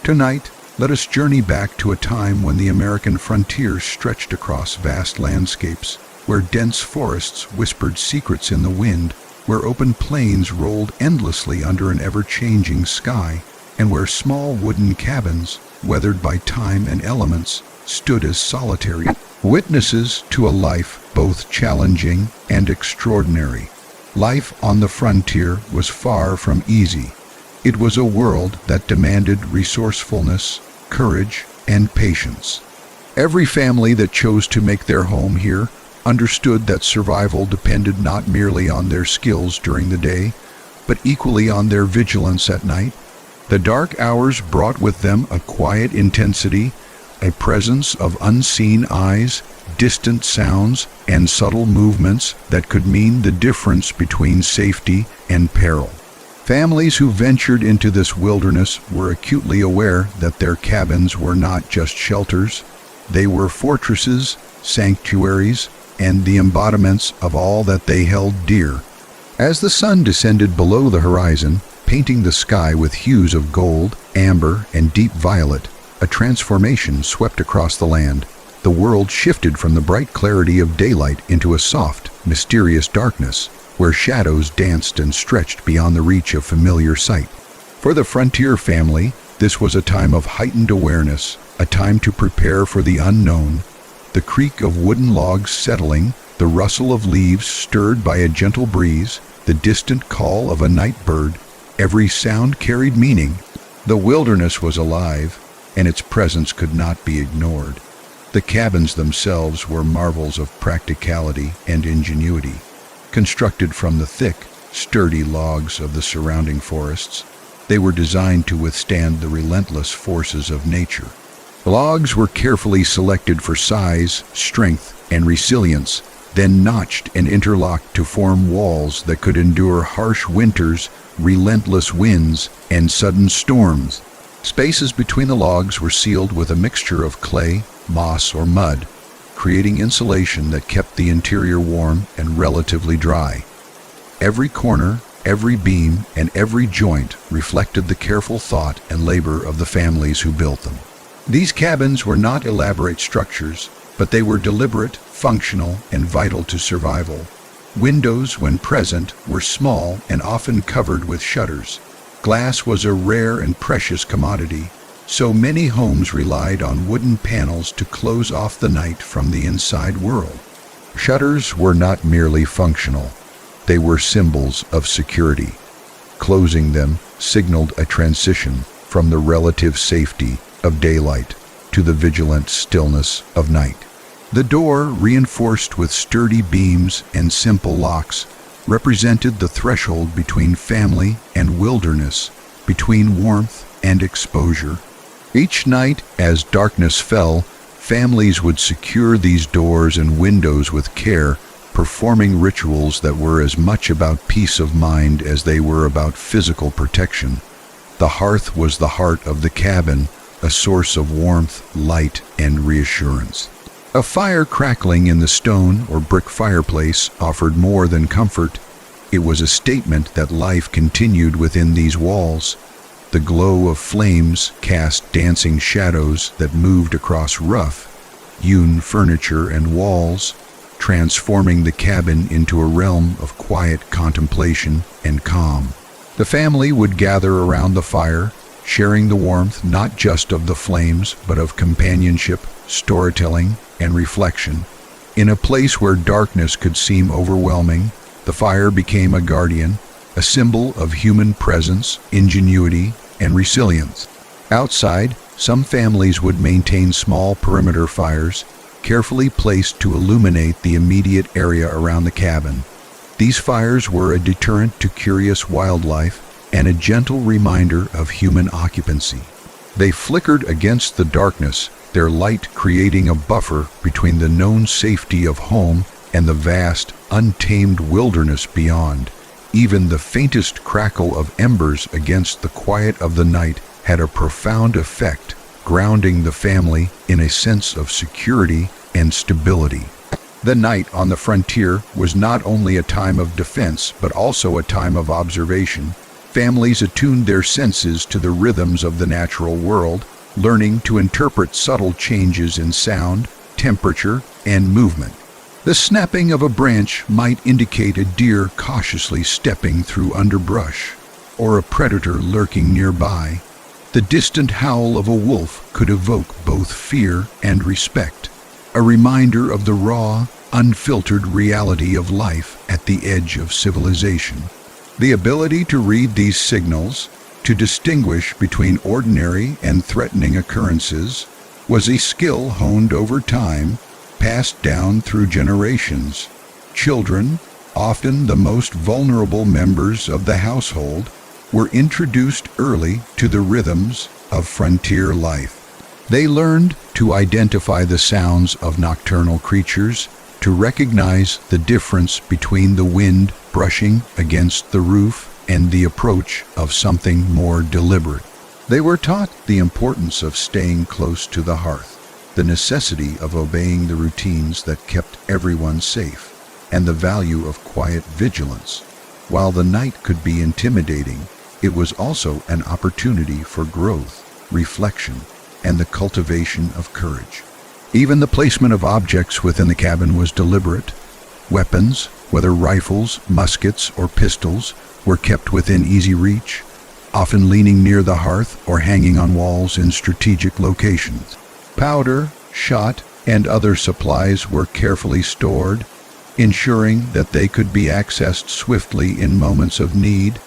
Tonight, let us journey back to a time when the American frontier stretched across vast landscapes, where dense forests whispered secrets in the wind, where open plains rolled endlessly under an ever-changing sky, and where small wooden cabins, weathered by time and elements, stood as solitary witnesses to a life both challenging and extraordinary. Life on the frontier was far from easy. It was a world that demanded resourcefulness, courage, and patience. Every family that chose to make their home here understood that survival depended not merely on their skills during the day, but equally on their vigilance at night. The dark hours brought with them a quiet intensity, a presence of unseen eyes, distant sounds, and subtle movements that could mean the difference between safety and peril. Families who ventured into this wilderness were acutely aware that their cabins were not just shelters. They were fortresses, sanctuaries, and the embodiments of all that they held dear. As the sun descended below the horizon, painting the sky with hues of gold, amber, and deep violet, a transformation swept across the land. The world shifted from the bright clarity of daylight into a soft, mysterious darkness, where shadows danced and stretched beyond the reach of familiar sight. For the frontier family, this was a time of heightened awareness, a time to prepare for the unknown. The creak of wooden logs settling, the rustle of leaves stirred by a gentle breeze, the distant call of a night bird, every sound carried meaning. The wilderness was alive, and its presence could not be ignored. The cabins themselves were marvels of practicality and ingenuity, constructed from the thick, sturdy logs of the surrounding forests. They were designed to withstand the relentless forces of nature. The logs were carefully selected for size, strength, and resilience, then notched and interlocked to form walls that could endure harsh winters, relentless winds, and sudden storms. Spaces between the logs were sealed with a mixture of clay, moss, or mud, creating insulation that kept the interior warm and relatively dry. Every corner, every beam, and every joint reflected the careful thought and labor of the families who built them. These cabins were not elaborate structures, but they were deliberate, functional, and vital to survival. Windows, when present, were small and often covered with shutters. Glass was a rare and precious commodity, so many homes relied on wooden panels to close off the night from the inside world. Shutters were not merely functional. They were symbols of security. Closing them signaled a transition from the relative safety of daylight to the vigilant stillness of night. The door, reinforced with sturdy beams and simple locks, represented the threshold between family and wilderness, between warmth and exposure. Each night, as darkness fell, families would secure these doors and windows with care, performing rituals that were as much about peace of mind as they were about physical protection. The hearth was the heart of the cabin, a source of warmth, light, and reassurance. A fire crackling in the stone or brick fireplace offered more than comfort. It was a statement that life continued within these walls. The glow of flames cast dancing shadows that moved across rough, hewn furniture and walls, transforming the cabin into a realm of quiet contemplation and calm. The family would gather around the fire, sharing the warmth not just of the flames, but of companionship, storytelling, and reflection. In a place where darkness could seem overwhelming, the fire became a guardian, a symbol of human presence, ingenuity, and resilience. Outside, some families would maintain small perimeter fires, carefully placed to illuminate the immediate area around the cabin. These fires were a deterrent to curious wildlife and a gentle reminder of human occupancy. They flickered against the darkness, their light creating a buffer between the known safety of home and the vast, untamed wilderness beyond. Even the faintest crackle of embers against the quiet of the night had a profound effect, grounding the family in a sense of security and stability. The night on the frontier was not only a time of defense, but also a time of observation. Families attuned their senses to the rhythms of the natural world, learning to interpret subtle changes in sound, temperature, and movement. The snapping of a branch might indicate a deer cautiously stepping through underbrush, or a predator lurking nearby. The distant howl of a wolf could evoke both fear and respect, a reminder of the raw, unfiltered reality of life at the edge of civilization. The ability to read these signals, to distinguish between ordinary and threatening occurrences, was a skill honed over time, passed down through generations. Children, often the most vulnerable members of the household, were introduced early to the rhythms of frontier life. They learned to identify the sounds of nocturnal creatures, to recognize the difference between the wind brushing against the roof and the approach of something more deliberate. They were taught the importance of staying close to the hearth, the necessity of obeying the routines that kept everyone safe, and the value of quiet vigilance. While the night could be intimidating, it was also an opportunity for growth, reflection, and the cultivation of courage. Even the placement of objects within the cabin was deliberate. Weapons, whether rifles, muskets, or pistols, were kept within easy reach, often leaning near the hearth or hanging on walls in strategic locations. Powder, shot, and other supplies were carefully stored, ensuring that they could be accessed swiftly in moments of need.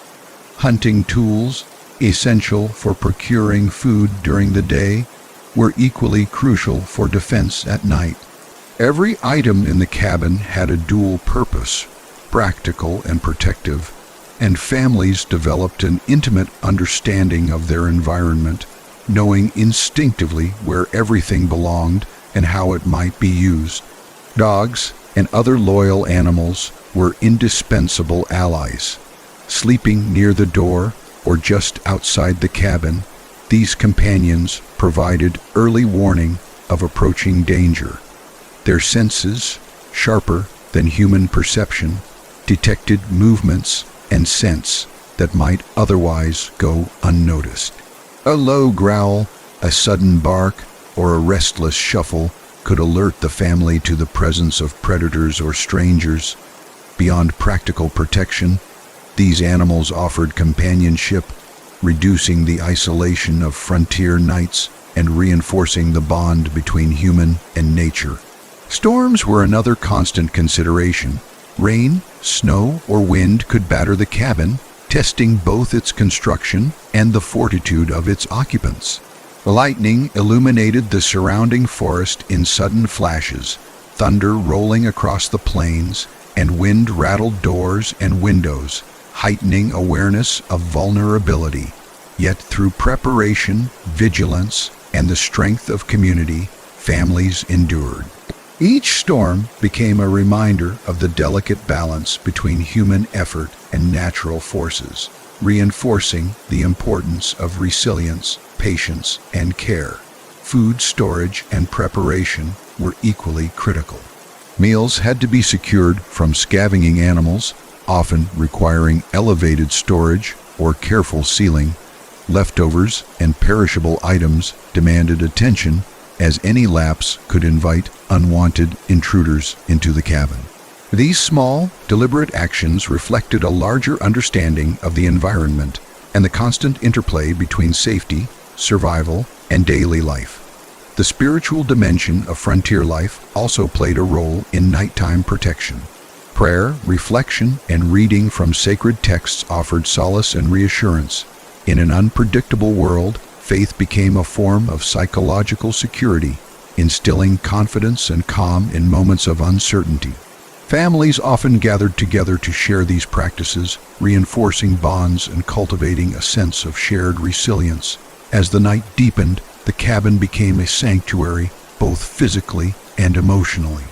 Hunting tools, essential for procuring food during the day, were equally crucial for defense at night. Every item in the cabin had a dual purpose, practical and protective, and families developed an intimate understanding of their environment, knowing instinctively where everything belonged and how it might be used. Dogs and other loyal animals were indispensable allies. Sleeping near the door or just outside the cabin, these companions provided early warning of approaching danger. Their senses, sharper than human perception, detected movements and scents that might otherwise go unnoticed. A low growl, a sudden bark, or a restless shuffle could alert the family to the presence of predators or strangers. Beyond practical protection, these animals offered companionship, reducing the isolation of frontier nights and reinforcing the bond between human and nature. Storms were another constant consideration. Rain, snow, or wind could batter the cabin, testing both its construction and the fortitude of its occupants. Lightning illuminated the surrounding forest in sudden flashes, thunder rolling across the plains, and wind rattled doors and windows, heightening awareness of vulnerability. Yet through preparation, vigilance, and the strength of community, families endured. Each storm became a reminder of the delicate balance between human effort and natural forces, reinforcing the importance of resilience, patience, and care. Food storage and preparation were equally critical. Meals had to be secured from scavenging animals, often requiring elevated storage or careful sealing. Leftovers and perishable items demanded attention, as any lapse could invite unwanted intruders into the cabin. These small, deliberate actions reflected a larger understanding of the environment and the constant interplay between safety, survival, and daily life. The spiritual dimension of frontier life also played a role in nighttime protection. Prayer, reflection, and reading from sacred texts offered solace and reassurance. In an unpredictable world, faith became a form of psychological security, instilling confidence and calm in moments of uncertainty. Families often gathered together to share these practices, reinforcing bonds and cultivating a sense of shared resilience. As the night deepened, the cabin became a sanctuary, both physically and emotionally.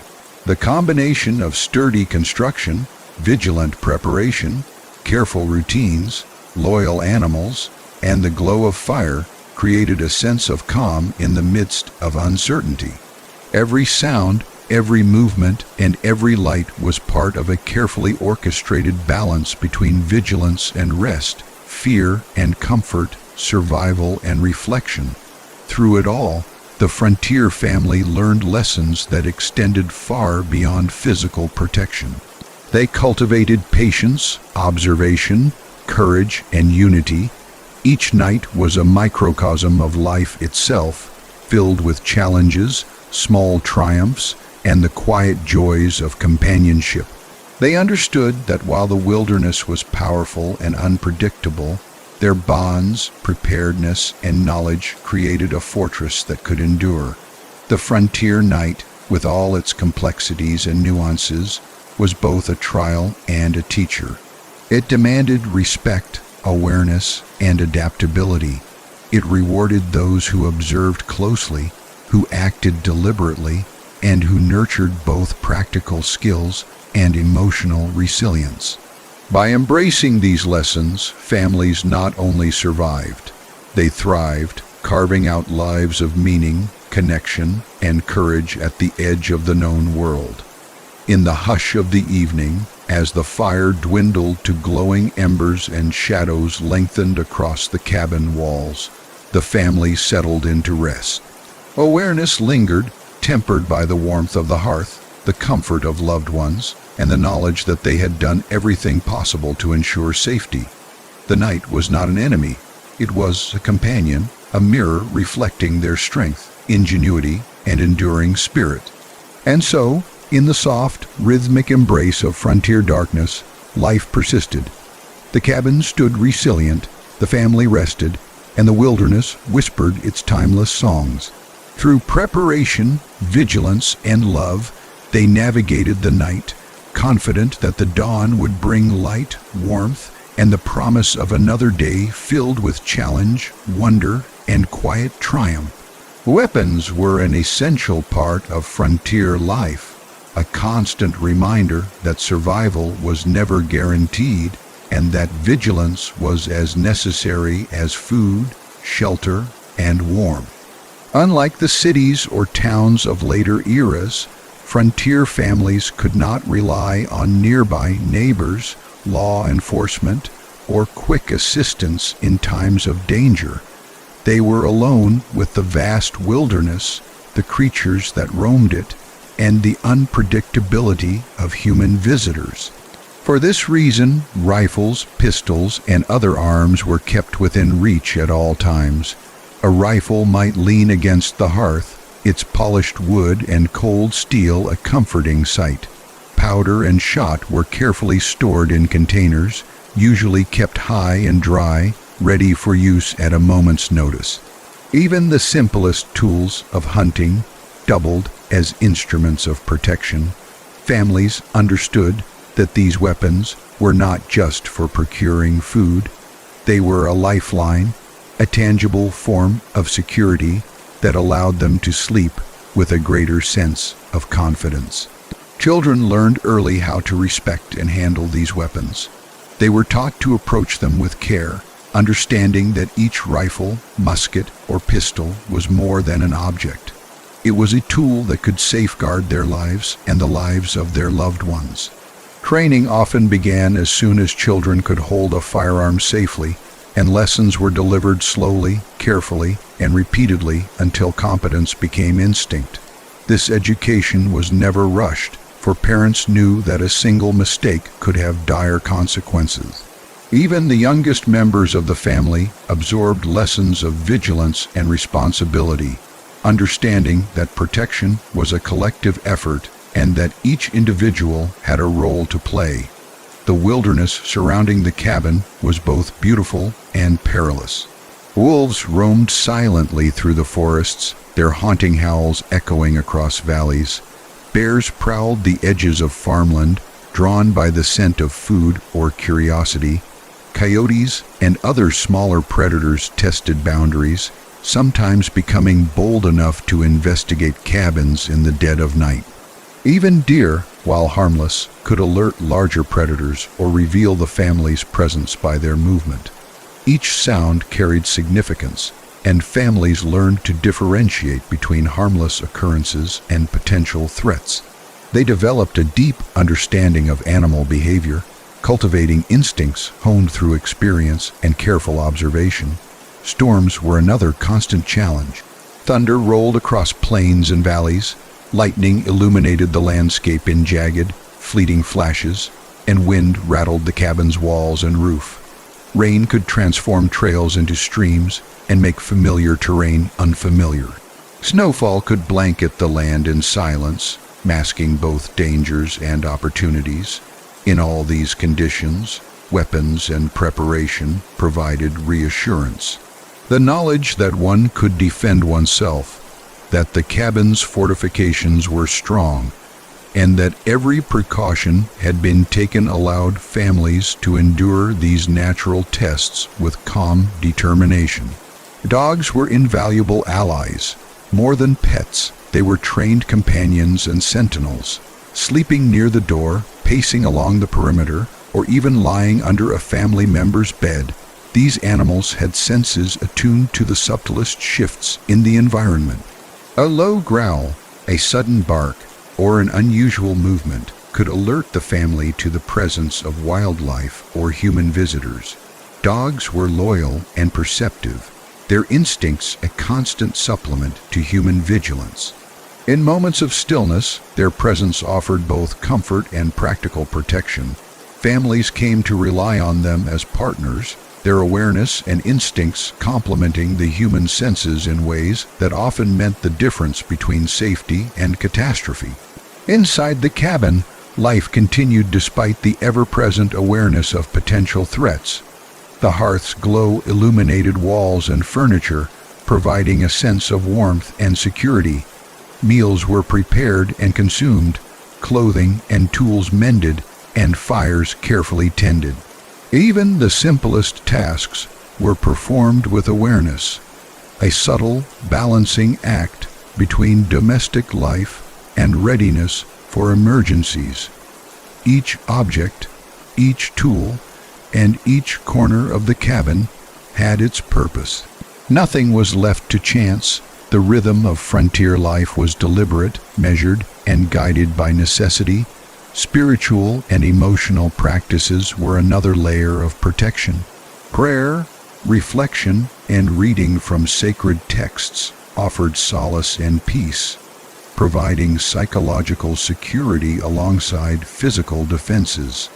The combination of sturdy construction, vigilant preparation, careful routines, loyal animals, and the glow of fire created a sense of calm in the midst of uncertainty. Every sound, every movement, and every light was part of a carefully orchestrated balance between vigilance and rest, fear and comfort, survival and reflection. Through it all, the Frontier family learned lessons that extended far beyond physical protection. They cultivated patience, observation, courage, and unity. Each night was a microcosm of life itself, filled with challenges, small triumphs, and the quiet joys of companionship. They understood that while the wilderness was powerful and unpredictable, their bonds, preparedness, and knowledge created a fortress that could endure. The frontier night, with all its complexities and nuances, was both a trial and a teacher. It demanded respect, awareness, and adaptability. It rewarded those who observed closely, who acted deliberately, and who nurtured both practical skills and emotional resilience. By embracing these lessons, families not only survived, they thrived, carving out lives of meaning, connection, and courage at the edge of the known world. In the hush of the evening, as the fire dwindled to glowing embers and shadows lengthened across the cabin walls, the family settled into rest. Awareness lingered, tempered by the warmth of the hearth, the comfort of loved ones, and the knowledge that they had done everything possible to ensure safety. The night was not an enemy. It was a companion, a mirror reflecting their strength, ingenuity, and enduring spirit. And so, in the soft, rhythmic embrace of frontier darkness, life persisted. The cabin stood resilient, the family rested, and the wilderness whispered its timeless songs. Through preparation, vigilance, and love, they navigated the night, confident that the dawn would bring light, warmth, and the promise of another day filled with challenge, wonder, and quiet triumph. Weapons were an essential part of frontier life, a constant reminder that survival was never guaranteed and that vigilance was as necessary as food, shelter, and warmth. Unlike the cities or towns of later eras, frontier families could not rely on nearby neighbors, law enforcement, or quick assistance in times of danger. They were alone with the vast wilderness, the creatures that roamed it, and the unpredictability of human visitors. For this reason, rifles, pistols, and other arms were kept within reach at all times. A rifle might lean against the hearth, its polished wood and cold steel a comforting sight. Powder and shot were carefully stored in containers, usually kept high and dry, ready for use at a moment's notice. Even the simplest tools of hunting doubled as instruments of protection. Families understood that these weapons were not just for procuring food. They were a lifeline, a tangible form of security that allowed them to sleep with a greater sense of confidence. Children learned early how to respect and handle these weapons. They were taught to approach them with care, understanding that each rifle, musket, or pistol was more than an object. It was a tool that could safeguard their lives and the lives of their loved ones. Training often began as soon as children could hold a firearm safely, and lessons were delivered slowly, carefully, and repeatedly until competence became instinct. This education was never rushed, for parents knew that a single mistake could have dire consequences. Even the youngest members of the family absorbed lessons of vigilance and responsibility, understanding that protection was a collective effort and that each individual had a role to play. The wilderness surrounding the cabin was both beautiful and perilous. Wolves roamed silently through the forests, their haunting howls echoing across valleys. Bears prowled the edges of farmland, drawn by the scent of food or curiosity. Coyotes and other smaller predators tested boundaries, sometimes becoming bold enough to investigate cabins in the dead of night. Even deer, while harmless, could alert larger predators or reveal the family's presence by their movement. Each sound carried significance, and families learned to differentiate between harmless occurrences and potential threats. They developed a deep understanding of animal behavior, cultivating instincts honed through experience and careful observation. Storms were another constant challenge. Thunder rolled across plains and valleys, lightning illuminated the landscape in jagged, fleeting flashes, and wind rattled the cabin's walls and roof. Rain could transform trails into streams and make familiar terrain unfamiliar. Snowfall could blanket the land in silence, masking both dangers and opportunities. In all these conditions, weapons and preparation provided reassurance. The knowledge that one could defend oneself, that the cabin's fortifications were strong, and that every precaution had been taken allowed families to endure these natural tests with calm determination. Dogs were invaluable allies. More than pets, they were trained companions and sentinels, sleeping near the door, pacing along the perimeter, or even lying under a family member's bed. These animals had senses attuned to the subtlest shifts in the environment. A low growl, a sudden bark, or an unusual movement could alert the family to the presence of wildlife or human visitors. Dogs were loyal and perceptive, their instincts a constant supplement to human vigilance. In moments of stillness, their presence offered both comfort and practical protection. Families came to rely on them as partners, their awareness and instincts complementing the human senses in ways that often meant the difference between safety and catastrophe. Inside the cabin, life continued despite the ever-present awareness of potential threats. The hearth's glow illuminated walls and furniture, providing a sense of warmth and security. Meals were prepared and consumed, clothing and tools mended, and fires carefully tended. Even the simplest tasks were performed with awareness, a subtle balancing act between domestic life and readiness for emergencies. Each object, each tool, and each corner of the cabin had its purpose. Nothing was left to chance. The rhythm of frontier life was deliberate, measured, and guided by necessity. Spiritual and emotional practices were another layer of protection. Prayer, reflection, and reading from sacred texts offered solace and peace, providing psychological security alongside physical defenses.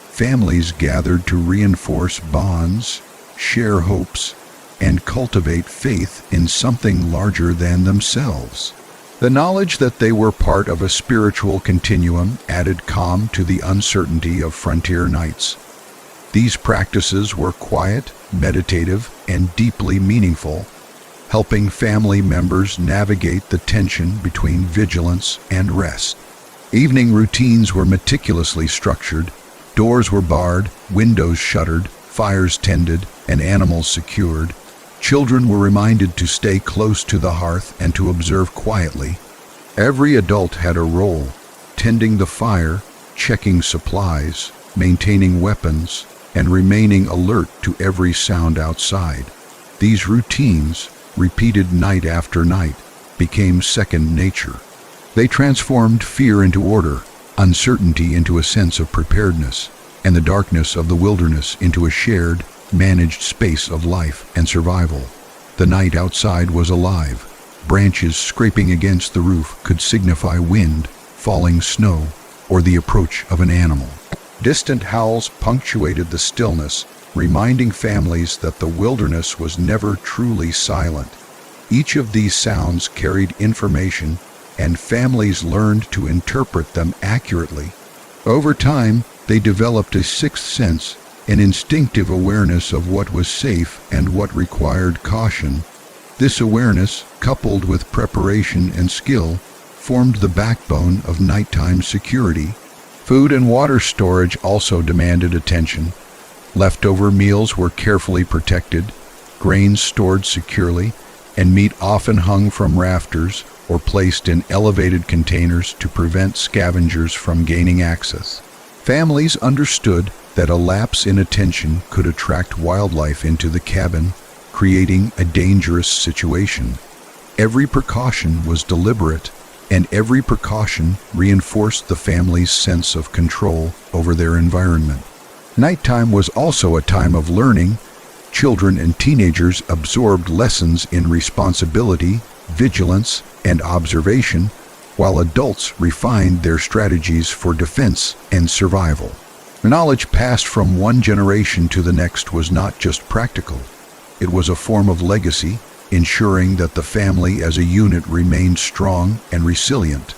Families gathered to reinforce bonds, share hopes, and cultivate faith in something larger than themselves. The knowledge that they were part of a spiritual continuum added calm to the uncertainty of frontier nights. These practices were quiet, meditative, and deeply meaningful, helping family members navigate the tension between vigilance and rest. Evening routines were meticulously structured. Doors were barred, windows shuttered, fires tended, and animals secured. Children were reminded to stay close to the hearth and to observe quietly. Every adult had a role, tending the fire, checking supplies, maintaining weapons, and remaining alert to every sound outside. These routines, repeated night after night, became second nature. They transformed fear into order, uncertainty into a sense of preparedness, and the darkness of the wilderness into a shared, managed space of life and survival. The night outside was alive. Branches scraping against the roof could signify wind, falling snow, or the approach of an animal. Distant howls punctuated the stillness, reminding families that the wilderness was never truly silent. Each of these sounds carried information, and families learned to interpret them accurately. Over time, they developed a sixth sense, an instinctive awareness of what was safe and what required caution. This awareness, coupled with preparation and skill, formed the backbone of nighttime security. Food and water storage also demanded attention. Leftover meals were carefully protected, grains stored securely, and meat often hung from rafters or placed in elevated containers to prevent scavengers from gaining access. Families understood that a lapse in attention could attract wildlife into the cabin, creating a dangerous situation. Every precaution was deliberate, and every precaution reinforced the family's sense of control over their environment. Nighttime was also a time of learning. Children and teenagers absorbed lessons in responsibility, vigilance, and observation, while adults refined their strategies for defense and survival. Knowledge passed from one generation to the next was not just practical. It was a form of legacy, ensuring that the family as a unit remained strong and resilient.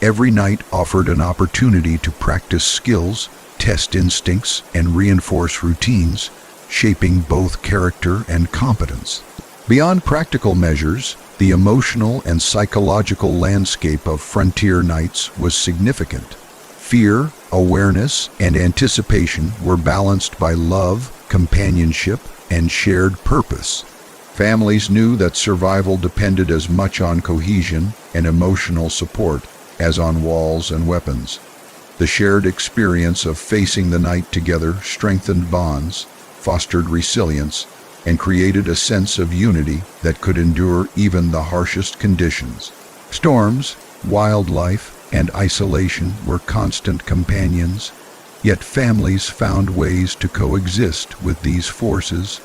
Every night offered an opportunity to practice skills, test instincts, and reinforce routines, shaping both character and competence. Beyond practical measures, the emotional and psychological landscape of frontier nights was significant. Fear, awareness, and anticipation were balanced by love, companionship, and shared purpose. Families knew that survival depended as much on cohesion and emotional support as on walls and weapons. The shared experience of facing the night together strengthened bonds, fostered resilience, and created a sense of unity that could endure even the harshest conditions. Storms, wildlife, and isolation were constant companions, yet families found ways to coexist with these forces.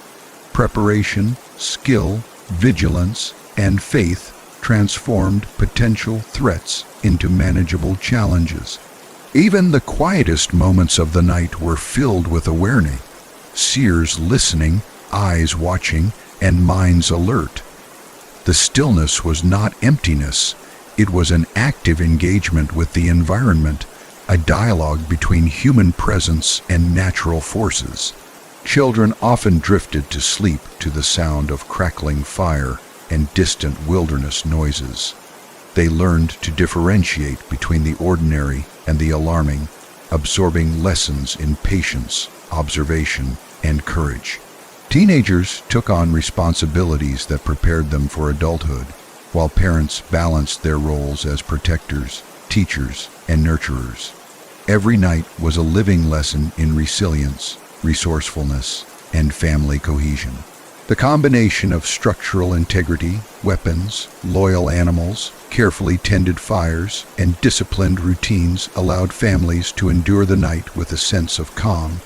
Preparation, skill, vigilance, and faith transformed potential threats into manageable challenges. Even the quietest moments of the night were filled with awareness, seers listening, eyes watching, and minds alert. The stillness was not emptiness, it was an active engagement with the environment, a dialogue between human presence and natural forces. Children often drifted to sleep to the sound of crackling fire and distant wilderness noises. They learned to differentiate between the ordinary and the alarming, absorbing lessons in patience, observation, and courage. Teenagers took on responsibilities that prepared them for adulthood, while parents balanced their roles as protectors, teachers, and nurturers. Every night was a living lesson in resilience, resourcefulness, and family cohesion. The combination of structural integrity, weapons, loyal animals, carefully tended fires, and disciplined routines allowed families to endure the night with a sense of calm.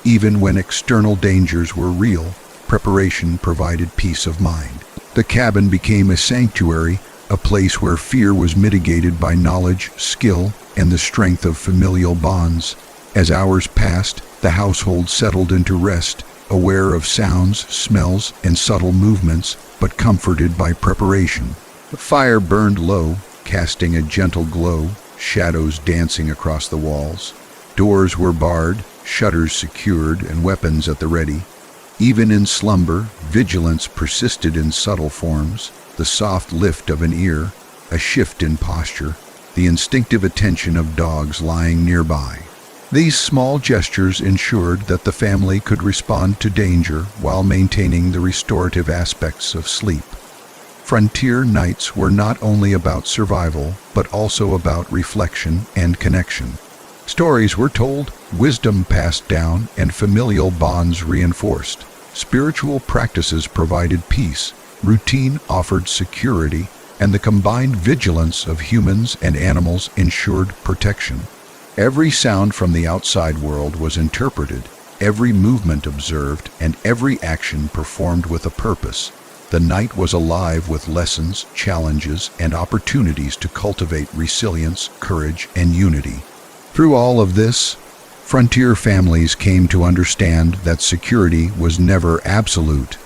Even when external dangers were real, preparation provided peace of mind. The cabin became a sanctuary, a place where fear was mitigated by knowledge, skill, and the strength of familial bonds. As hours passed, the household settled into rest, aware of sounds, smells, and subtle movements, but comforted by preparation. The fire burned low, casting a gentle glow, shadows dancing across the walls. Doors were barred, shutters secured, and weapons at the ready. Even in slumber, vigilance persisted in subtle forms, the soft lift of an ear, a shift in posture, the instinctive attention of dogs lying nearby. These small gestures ensured that the family could respond to danger while maintaining the restorative aspects of sleep. Frontier nights were not only about survival, but also about reflection and connection. Stories were told, wisdom passed down, and familial bonds reinforced. Spiritual practices provided peace, routine offered security, and the combined vigilance of humans and animals ensured protection. Every sound from the outside world was interpreted, every movement observed, and every action performed with a purpose. The night was alive with lessons, challenges, and opportunities to cultivate resilience, courage, and unity. Through all of this, frontier families came to understand that security was never absolute.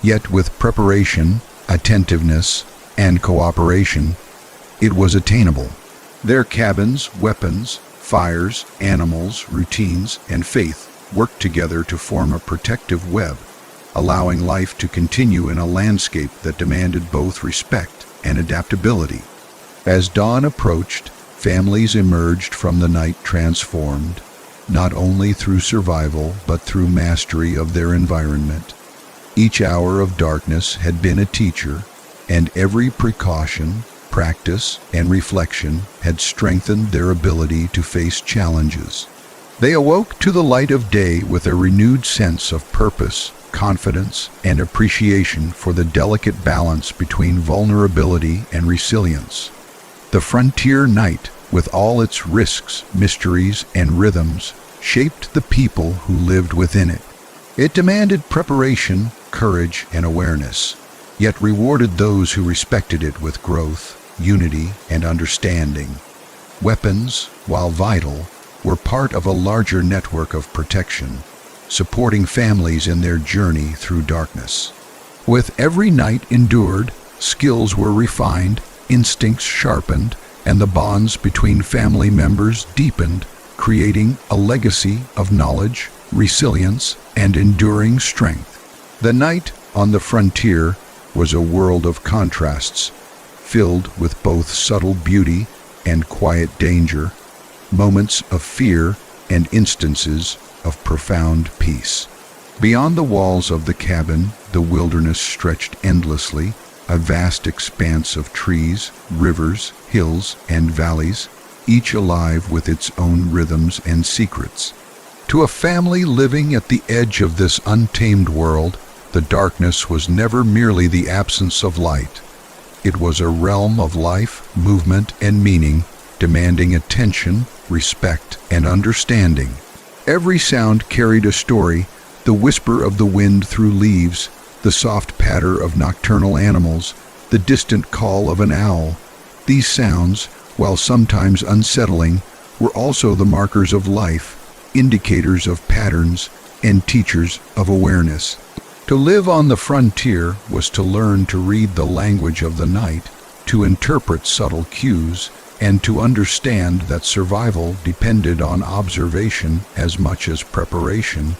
Yet with preparation, attentiveness, and cooperation, it was attainable. Their cabins, weapons, fires, animals, routines, and faith worked together to form a protective web, allowing life to continue in a landscape that demanded both respect and adaptability. As dawn approached, families emerged from the night transformed, not only through survival but through mastery of their environment. Each hour of darkness had been a teacher, and every precaution, practice, and reflection had strengthened their ability to face challenges. They awoke to the light of day with a renewed sense of purpose, confidence, and appreciation for the delicate balance between vulnerability and resilience. The frontier night, with all its risks, mysteries, and rhythms, shaped the people who lived within it. It demanded preparation, courage, and awareness, yet rewarded those who respected it with growth, unity, and understanding. Weapons, while vital, were part of a larger network of protection, supporting families in their journey through darkness. With every night endured, skills were refined, instincts sharpened, and the bonds between family members deepened, creating a legacy of knowledge, resilience, and enduring strength. The night on the frontier was a world of contrasts, filled with both subtle beauty and quiet danger, moments of fear and instances of profound peace. Beyond the walls of the cabin, the wilderness stretched endlessly, a vast expanse of trees, rivers, hills, and valleys, each alive with its own rhythms and secrets. To a family living at the edge of this untamed world, the darkness was never merely the absence of light. It was a realm of life, movement, and meaning, demanding attention, respect, and understanding. Every sound carried a story, the whisper of the wind through leaves, the soft patter of nocturnal animals, the distant call of an owl. These sounds, while sometimes unsettling, were also the markers of life, indicators of patterns, and teachers of awareness. To live on the frontier was to learn to read the language of the night, to interpret subtle cues, and to understand that survival depended on observation as much as preparation.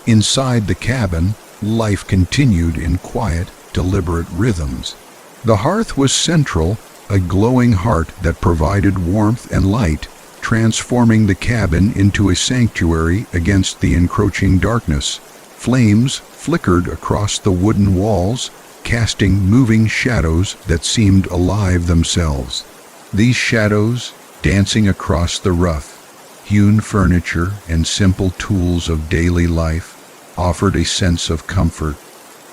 Inside the cabin, life continued in quiet, deliberate rhythms. The hearth was central, a glowing heart that provided warmth and light, transforming the cabin into a sanctuary against the encroaching darkness. Flames flickered across the wooden walls, casting moving shadows that seemed alive themselves. These shadows, dancing across the rough, hewn furniture and simple tools of daily life, offered a sense of comfort,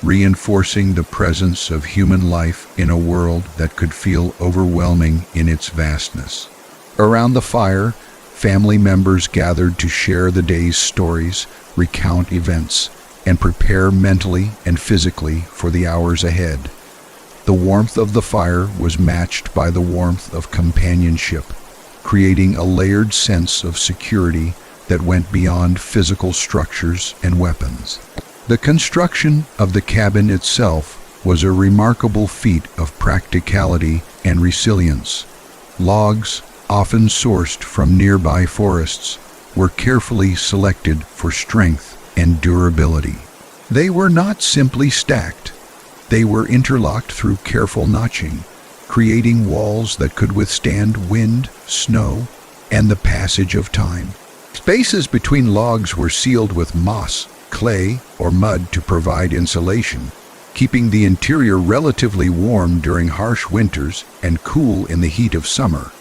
reinforcing the presence of human life in a world that could feel overwhelming in its vastness. Around the fire, family members gathered to share the day's stories, recount events, and prepare mentally and physically for the hours ahead. The warmth of the fire was matched by the warmth of companionship, creating a layered sense of security that went beyond physical structures and weapons. The construction of the cabin itself was a remarkable feat of practicality and resilience. Logs, often sourced from nearby forests, were carefully selected for strength and durability. They were not simply stacked. They were interlocked through careful notching, creating walls that could withstand wind, snow, and the passage of time. Spaces between logs were sealed with moss, clay, or mud to provide insulation, keeping the interior relatively warm during harsh winters and cool in the heat of summer.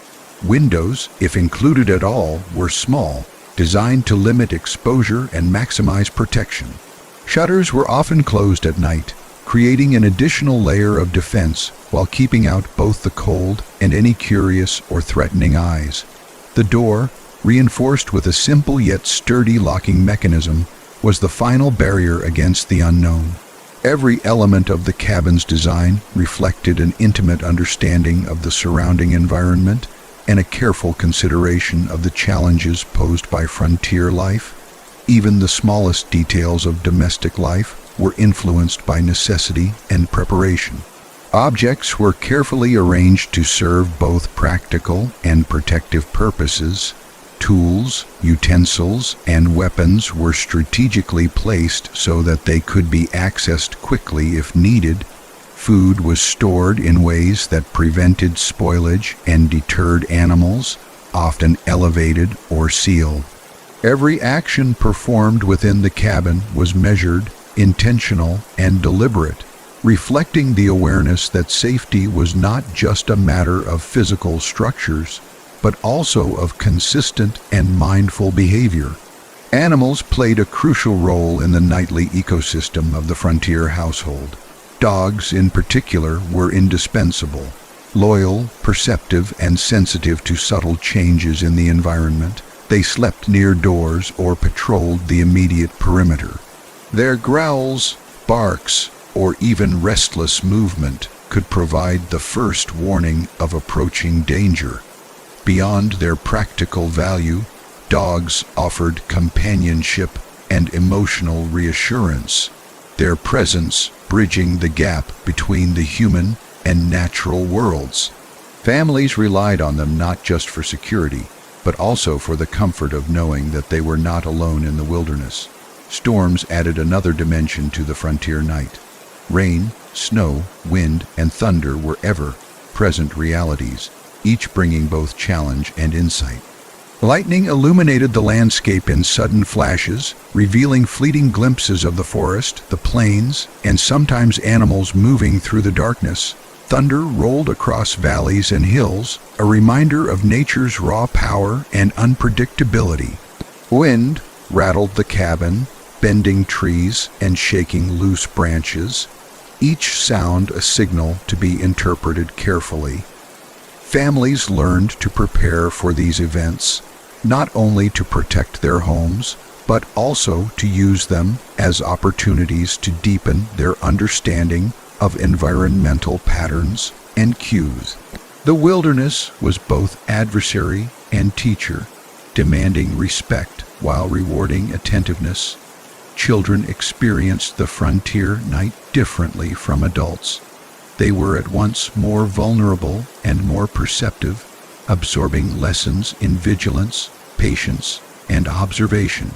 Windows, if included at all, were small, designed to limit exposure and maximize protection. Shutters were often closed at night, creating an additional layer of defense while keeping out both the cold and any curious or threatening eyes. The door, reinforced with a simple yet sturdy locking mechanism, was the final barrier against the unknown. Every element of the cabin's design reflected an intimate understanding of the surrounding environment and a careful consideration of the challenges posed by frontier life. Even the smallest details of domestic life were influenced by necessity and preparation. Objects were carefully arranged to serve both practical and protective purposes. Tools, utensils, and weapons were strategically placed so that they could be accessed quickly if needed. Food was stored in ways that prevented spoilage and deterred animals, often elevated or sealed. Every action performed within the cabin was measured, intentional, and deliberate, reflecting the awareness that safety was not just a matter of physical structures, but also of consistent and mindful behavior. Animals played a crucial role in the nightly ecosystem of the frontier household. Dogs, in particular, were indispensable. Loyal, perceptive, and sensitive to subtle changes in the environment, They slept near doors or patrolled the immediate perimeter. Their growls, barks, or even restless movement could provide the first warning of approaching danger. Beyond their practical value, dogs offered companionship and emotional reassurance, their presence bridging the gap between the human and natural worlds. Families relied on them not just for security, but also for the comfort of knowing that they were not alone in the wilderness. Storms added another dimension to the frontier night. Rain, snow, wind, and thunder were ever-present realities, each bringing both challenge and insight. Lightning illuminated the landscape in sudden flashes, revealing fleeting glimpses of the forest, the plains, and sometimes animals moving through the darkness. Thunder rolled across valleys and hills, a reminder of nature's raw power and unpredictability. Wind rattled the cabin, bending trees and shaking loose branches, each sound a signal to be interpreted carefully. Families learned to prepare for these events, not only to protect their homes, but also to use them as opportunities to deepen their understanding of environmental patterns and cues. The wilderness was both adversary and teacher, demanding respect while rewarding attentiveness. Children experienced the frontier night differently from adults. They were at once more vulnerable and more perceptive, absorbing lessons in vigilance, patience, and observation.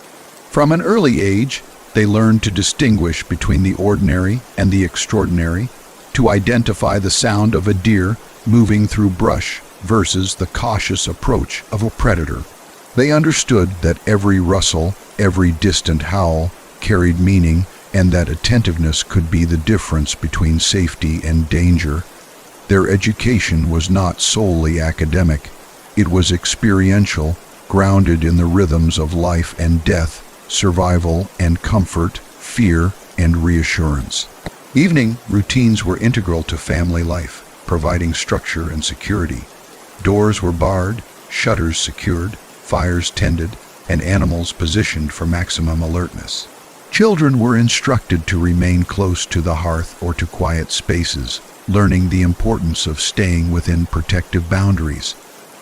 From an early age, they learned to distinguish between the ordinary and the extraordinary, to identify the sound of a deer moving through brush versus the cautious approach of a predator. They understood that every rustle, every distant howl carried meaning, and that attentiveness could be the difference between safety and danger. Their education was not solely academic. It was experiential, grounded in the rhythms of life and death, survival and comfort, fear and reassurance. Evening routines were integral to family life, providing structure and security. Doors were barred, shutters secured, fires tended, and animals positioned for maximum alertness. Children were instructed to remain close to the hearth or to quiet spaces, learning the importance of staying within protective boundaries.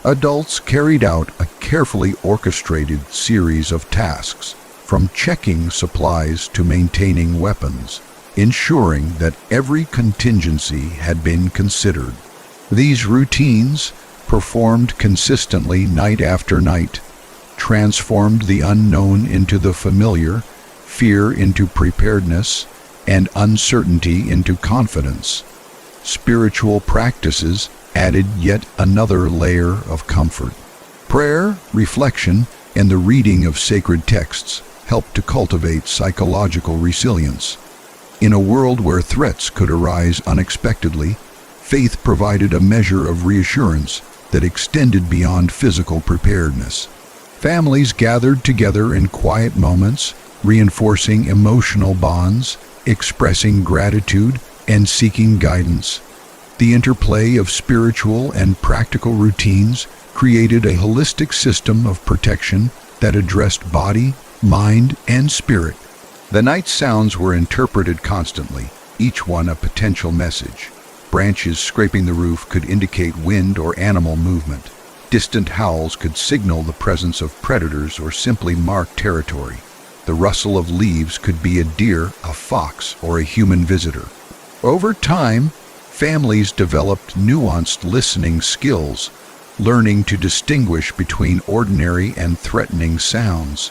Adults carried out a carefully orchestrated series of tasks, from checking supplies to maintaining weapons, ensuring that every contingency had been considered. These routines, performed consistently night after night, transformed the unknown into the familiar, fear into preparedness, and uncertainty into confidence. Spiritual practices added yet another layer of comfort. Prayer, reflection, and the reading of sacred texts helped to cultivate psychological resilience. In a world where threats could arise unexpectedly, faith provided a measure of reassurance that extended beyond physical preparedness. Families gathered together in quiet moments, reinforcing emotional bonds, expressing gratitude, and seeking guidance. The interplay of spiritual and practical routines created a holistic system of protection that addressed body, mind, and spirit. The night sounds were interpreted constantly, each one a potential message. Branches scraping the roof could indicate wind or animal movement. Distant howls could signal the presence of predators or simply mark territory. The rustle of leaves could be a deer, a fox, or a human visitor. Over time, families developed nuanced listening skills, learning to distinguish between ordinary and threatening sounds.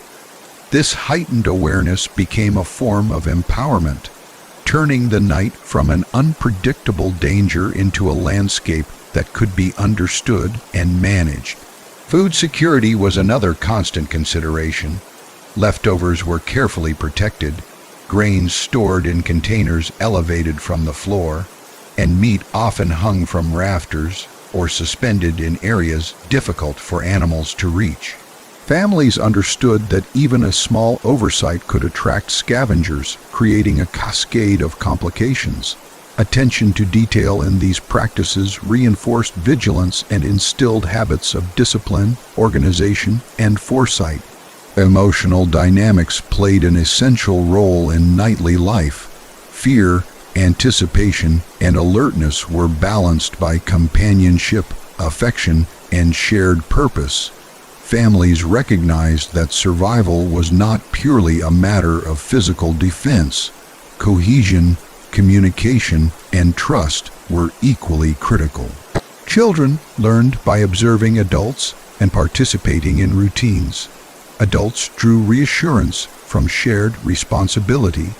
This heightened awareness became a form of empowerment, turning the night from an unpredictable danger into a landscape that could be understood and managed. Food security was another constant consideration. Leftovers were carefully protected, grains stored in containers elevated from the floor, and meat often hung from rafters or suspended in areas difficult for animals to reach. Families understood that even a small oversight could attract scavengers, creating a cascade of complications. Attention to detail in these practices reinforced vigilance and instilled habits of discipline, organization, and foresight. Emotional dynamics played an essential role in nightly life. Fear, anticipation, and alertness were balanced by companionship, affection, and shared purpose. Families recognized that survival was not purely a matter of physical defense. Cohesion, communication, and trust were equally critical. Children learned by observing adults and participating in routines. Adults drew reassurance from shared responsibility,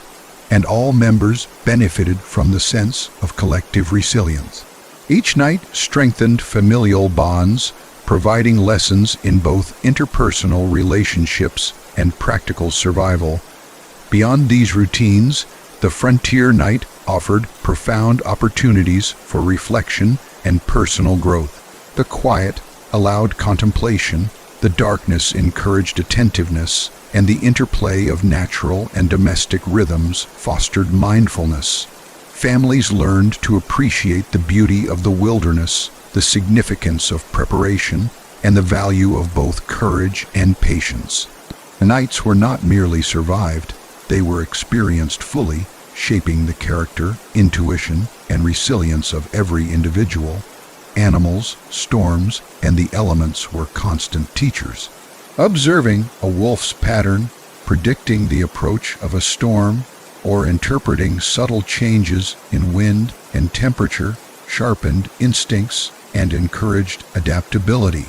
and all members benefited from the sense of collective resilience. Each night strengthened familial bonds, providing lessons in both interpersonal relationships and practical survival. Beyond these routines, the frontier night offered profound opportunities for reflection and personal growth. The quiet allowed contemplation, the darkness encouraged attentiveness, and the interplay of natural and domestic rhythms fostered mindfulness. Families learned to appreciate the beauty of the wilderness, the significance of preparation, and the value of both courage and patience. The nights were not merely survived, they were experienced fully, shaping the character, intuition, and resilience of every individual. Animals, storms, and the elements were constant teachers. Observing a wolf's pattern, predicting the approach of a storm, or interpreting subtle changes in wind and temperature sharpened instincts and encouraged adaptability.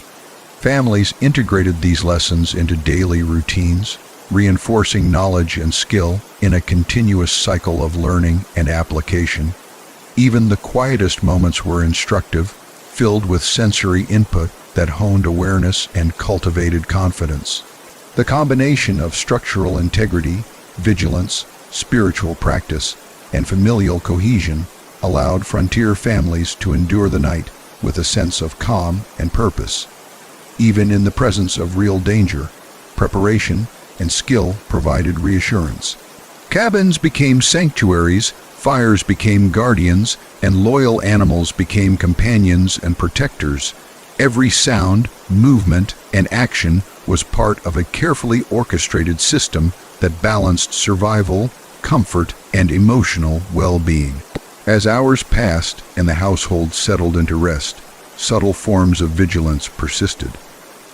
Families integrated these lessons into daily routines, reinforcing knowledge and skill in a continuous cycle of learning and application. Even the quietest moments were instructive, filled with sensory input that honed awareness and cultivated confidence. The combination of structural integrity, vigilance, spiritual practice, and familial cohesion allowed frontier families to endure the night with a sense of calm and purpose. Even in the presence of real danger, preparation and skill provided reassurance. Cabins became sanctuaries, fires became guardians, and loyal animals became companions and protectors. Every sound, movement, and action was part of a carefully orchestrated system that balanced survival, comfort, and emotional well-being. As hours passed and the household settled into rest, subtle forms of vigilance persisted.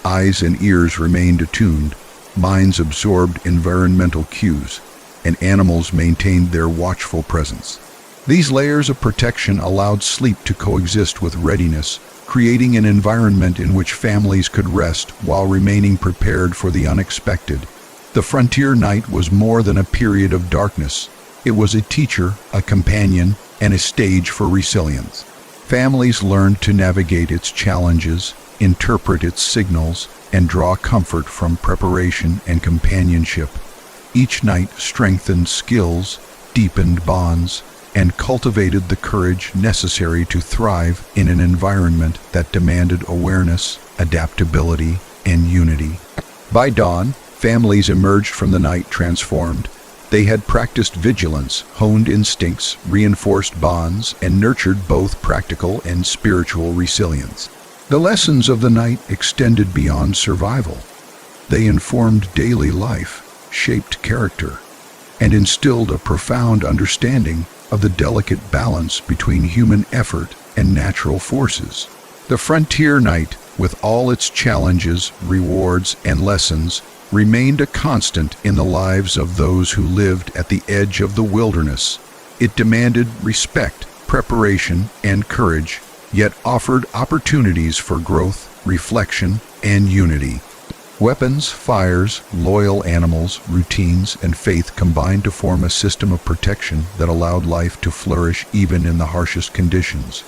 Eyes and ears remained attuned, minds absorbed environmental cues, and animals maintained their watchful presence. These layers of protection allowed sleep to coexist with readiness, creating an environment in which families could rest while remaining prepared for the unexpected. The frontier night was more than a period of darkness. It was a teacher, a companion, and a stage for resilience. Families learned to navigate its challenges, interpret its signals, and draw comfort from preparation and companionship. Each night strengthened skills, deepened bonds, and cultivated the courage necessary to thrive in an environment that demanded awareness, adaptability, and unity. By dawn, families emerged from the night transformed. They had practiced vigilance, honed instincts, reinforced bonds, and nurtured both practical and spiritual resilience. The lessons of the night extended beyond survival. They informed daily life, shaped character, and instilled a profound understanding of the delicate balance between human effort and natural forces. The frontier night, with all its challenges, rewards, and lessons, remained a constant in the lives of those who lived at the edge of the wilderness. It demanded respect, preparation, and courage, yet offered opportunities for growth, reflection, and unity. Weapons, fires, loyal animals, routines, and faith combined to form a system of protection that allowed life to flourish even in the harshest conditions.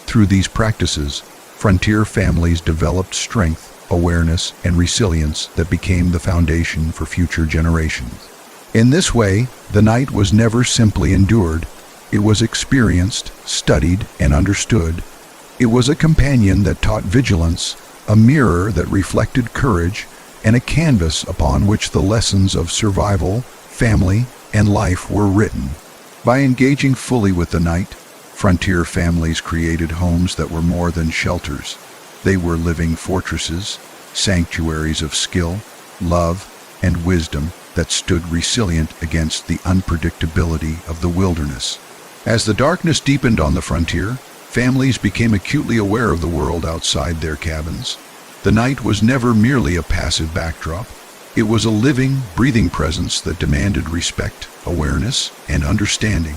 Through these practices, frontier families developed strength, awareness, and resilience that became the foundation for future generations. In this way, the night was never simply endured. It was experienced, studied, and understood. It was a companion that taught vigilance, a mirror that reflected courage, and a canvas upon which the lessons of survival, family, and life were written. By engaging fully with the night, Frontier families created homes that were more than shelters. They were living fortresses, sanctuaries of skill, love, and wisdom that stood resilient against the unpredictability of the wilderness. As the darkness deepened on the frontier, families became acutely aware of the world outside their cabins. The night was never merely a passive backdrop. It was a living, breathing presence that demanded respect, awareness, and understanding.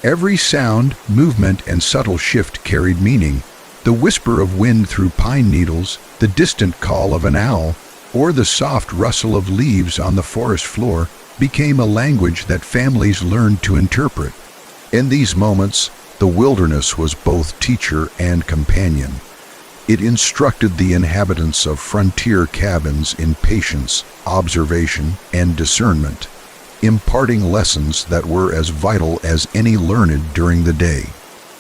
Every sound, movement, and subtle shift carried meaning. The whisper of wind through pine needles, the distant call of an owl, or the soft rustle of leaves on the forest floor became a language that families learned to interpret. In these moments, the wilderness was both teacher and companion. It instructed the inhabitants of frontier cabins in patience, observation, and discernment, imparting lessons that were as vital as any learned during the day.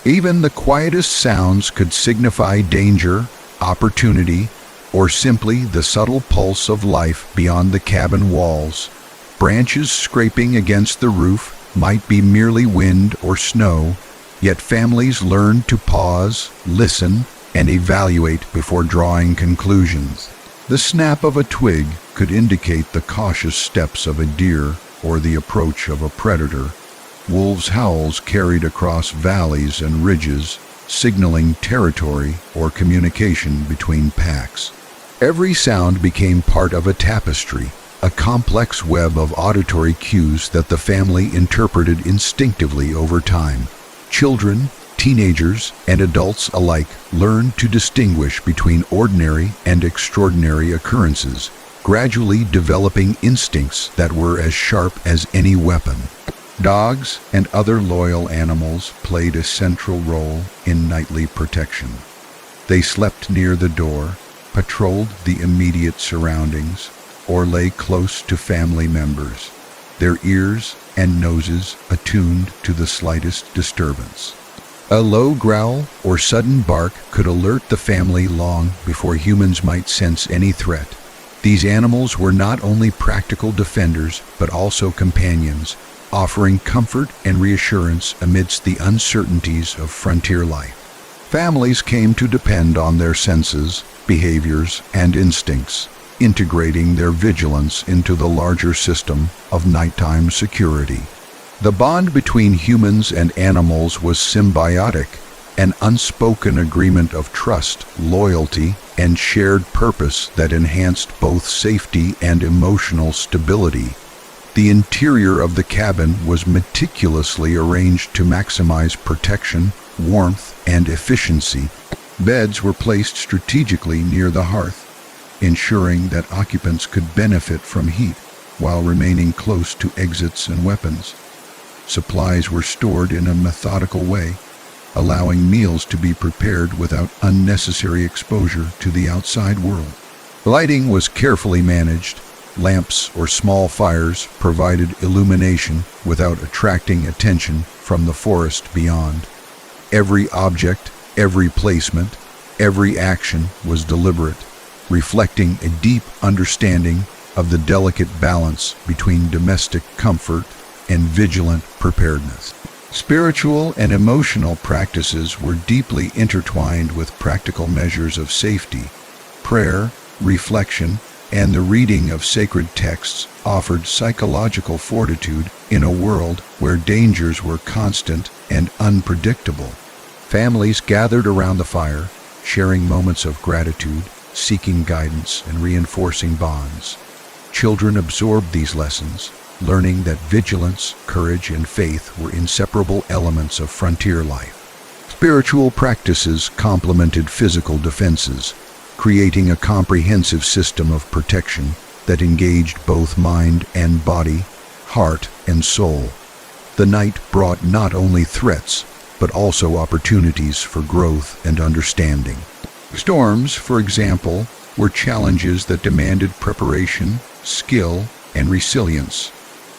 Even the quietest sounds could signify danger, opportunity, or simply the subtle pulse of life beyond the cabin walls. Branches scraping against the roof might be merely wind or snow, yet families learned to pause, listen, and evaluate before drawing conclusions. The snap of a twig could indicate the cautious steps of a deer or the approach of a predator. Wolves' howls carried across valleys and ridges, signaling territory or communication between packs. Every sound became part of a tapestry, a complex web of auditory cues that the family interpreted instinctively over time. Children, teenagers, and adults alike learned to distinguish between ordinary and extraordinary occurrences, gradually developing instincts that were as sharp as any weapon. Dogs and other loyal animals played a central role in nightly protection. They slept near the door, patrolled the immediate surroundings, or lay close to family members, their ears and noses attuned to the slightest disturbance. A low growl or sudden bark could alert the family long before humans might sense any threat. These animals were not only practical defenders, but also companions, offering comfort and reassurance amidst the uncertainties of frontier life. Families came to depend on their senses, behaviors, and instincts, integrating their vigilance into the larger system of nighttime security. The bond between humans and animals was symbiotic, an unspoken agreement of trust, loyalty, and shared purpose that enhanced both safety and emotional stability. The interior of the cabin was meticulously arranged to maximize protection, warmth, and efficiency. Beds were placed strategically near the hearth, ensuring that occupants could benefit from heat while remaining close to exits and weapons. Supplies were stored in a methodical way, allowing meals to be prepared without unnecessary exposure to the outside world. Lighting was carefully managed. Lamps or small fires provided illumination without attracting attention from the forest beyond. Every object, every placement, every action was deliberate, reflecting a deep understanding of the delicate balance between domestic comfort and vigilant preparedness. Spiritual and emotional practices were deeply intertwined with practical measures of safety. Prayer, reflection, and the reading of sacred texts offered psychological fortitude in a world where dangers were constant and unpredictable. Families gathered around the fire, sharing moments of gratitude, seeking guidance, and reinforcing bonds. Children absorbed these lessons, learning that vigilance, courage, and faith were inseparable elements of frontier life. Spiritual practices complemented physical defenses, creating a comprehensive system of protection that engaged both mind and body, heart and soul. The night brought not only threats, but also opportunities for growth and understanding. Storms, for example, were challenges that demanded preparation, skill, and resilience.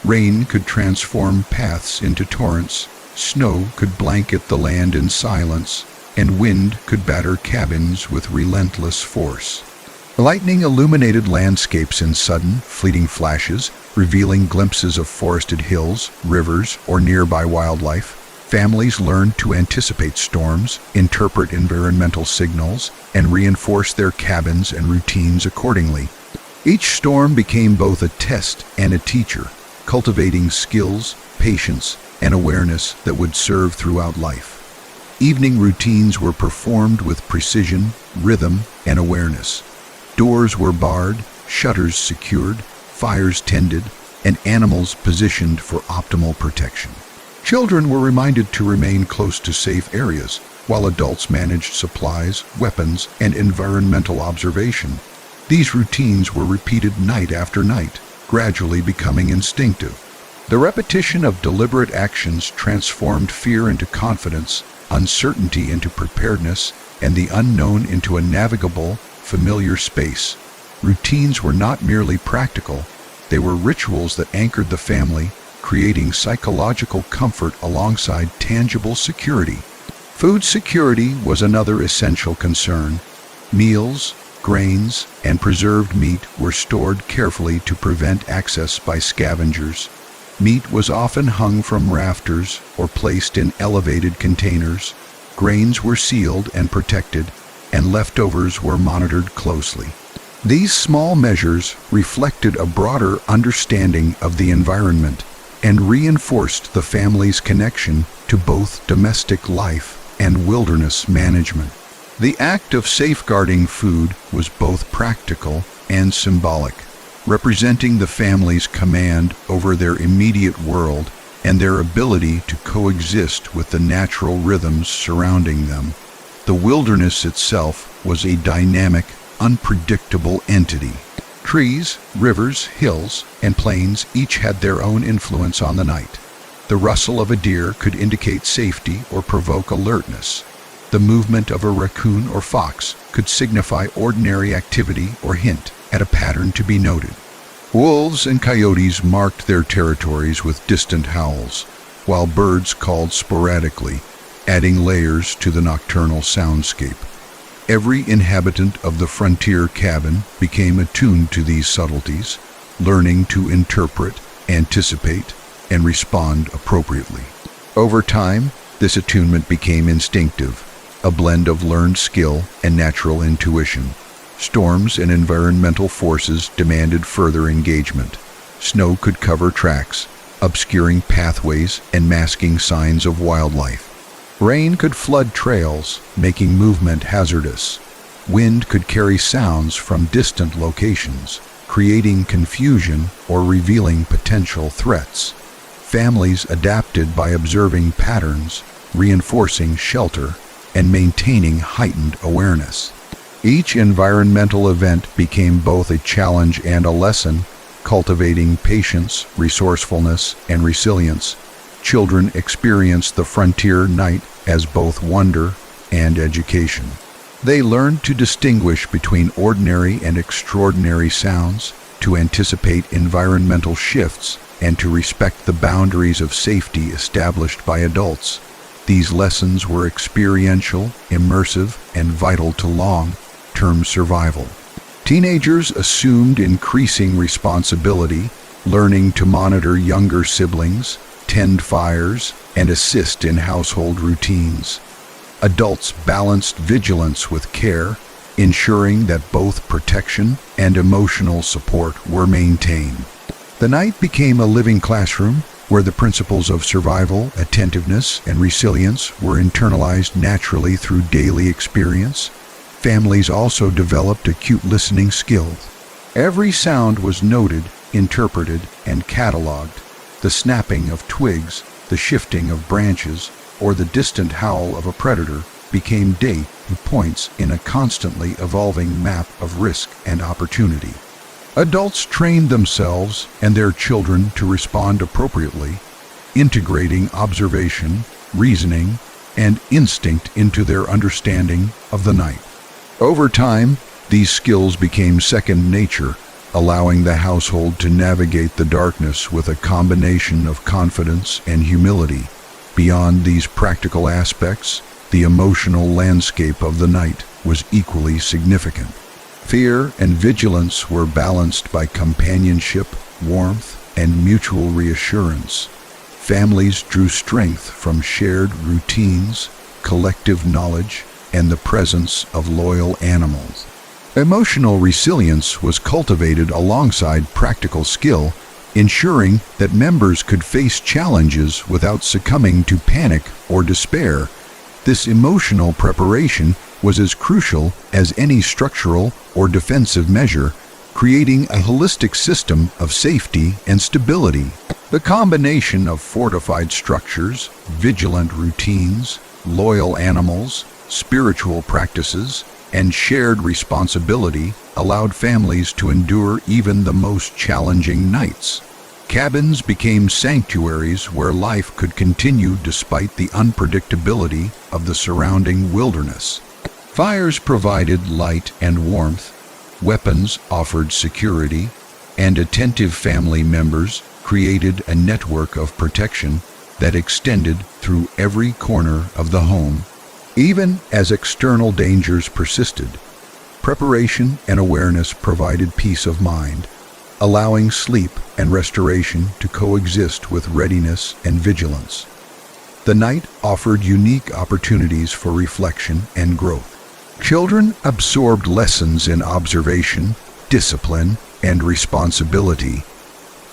Rain could transform paths into torrents, snow could blanket the land in silence, and wind could batter cabins with relentless force. Lightning illuminated landscapes in sudden, fleeting flashes, revealing glimpses of forested hills, rivers, or nearby wildlife. Families learned to anticipate storms, interpret environmental signals, and reinforce their cabins and routines accordingly. Each storm became both a test and a teacher, cultivating skills, patience, and awareness that would serve throughout life. Evening routines were performed with precision, rhythm, and awareness. Doors were barred, shutters secured, fires tended, and animals positioned for optimal protection. Children were reminded to remain close to safe areas, while adults managed supplies, weapons, and environmental observation. These routines were repeated night after night, gradually becoming instinctive. The repetition of deliberate actions transformed fear into confidence, uncertainty into preparedness, and the unknown into a navigable, familiar space. Routines were not merely practical, they were rituals that anchored the family, creating psychological comfort alongside tangible security. Food security was another essential concern. Meals, grains, and preserved meat were stored carefully to prevent access by scavengers. Meat was often hung from rafters or placed in elevated containers. Grains were sealed and protected, and leftovers were monitored closely. These small measures reflected a broader understanding of the environment and reinforced the family's connection to both domestic life and wilderness management. The act of safeguarding food was both practical and symbolic, representing the family's command over their immediate world and their ability to coexist with the natural rhythms surrounding them. The wilderness itself was a dynamic, unpredictable entity. Trees, rivers, hills, and plains each had their own influence on the night. The rustle of a deer could indicate safety or provoke alertness. The movement of a raccoon or fox could signify ordinary activity or hint at a pattern to be noted. Wolves and coyotes marked their territories with distant howls, while birds called sporadically, adding layers to the nocturnal soundscape. Every inhabitant of the frontier cabin became attuned to these subtleties, learning to interpret, anticipate, and respond appropriately. Over time, this attunement became instinctive, a blend of learned skill and natural intuition. Storms and environmental forces demanded further engagement. Snow could cover tracks, obscuring pathways and masking signs of wildlife. Rain could flood trails, making movement hazardous. Wind could carry sounds from distant locations, creating confusion or revealing potential threats. Families adapted by observing patterns, reinforcing shelter, and maintaining heightened awareness. Each environmental event became both a challenge and a lesson, cultivating patience, resourcefulness, and resilience. Children experienced the frontier night as both wonder and education. They learned to distinguish between ordinary and extraordinary sounds, to anticipate environmental shifts, and to respect the boundaries of safety established by adults. These lessons were experiential, immersive, and vital to long-term survival. Teenagers assumed increasing responsibility, learning to monitor younger siblings, tend fires, and assist in household routines. Adults balanced vigilance with care, ensuring that both protection and emotional support were maintained. The night became a living classroom where the principles of survival, attentiveness, and resilience were internalized naturally through daily experience. Families also developed acute listening skills. Every sound was noted, interpreted, and cataloged. The snapping of twigs, the shifting of branches, or the distant howl of a predator became data points in a constantly evolving map of risk and opportunity. Adults trained themselves and their children to respond appropriately, integrating observation, reasoning, and instinct into their understanding of the night. Over time, these skills became second nature, allowing the household to navigate the darkness with a combination of confidence and humility. Beyond these practical aspects, the emotional landscape of the night was equally significant. Fear and vigilance were balanced by companionship, warmth, and mutual reassurance. Families drew strength from shared routines, collective knowledge, and the presence of loyal animals. Emotional resilience was cultivated alongside practical skill, ensuring that members could face challenges without succumbing to panic or despair. This emotional preparation was as crucial as any structural or defensive measure, creating a holistic system of safety and stability. The combination of fortified structures, vigilant routines, loyal animals, spiritual practices, and shared responsibility allowed families to endure even the most challenging nights. Cabins became sanctuaries where life could continue despite the unpredictability of the surrounding wilderness. Fires provided light and warmth, weapons offered security, and attentive family members created a network of protection that extended through every corner of the home. Even as external dangers persisted, preparation and awareness provided peace of mind, allowing sleep and restoration to coexist with readiness and vigilance. The night offered unique opportunities for reflection and growth. Children absorbed lessons in observation, discipline, and responsibility.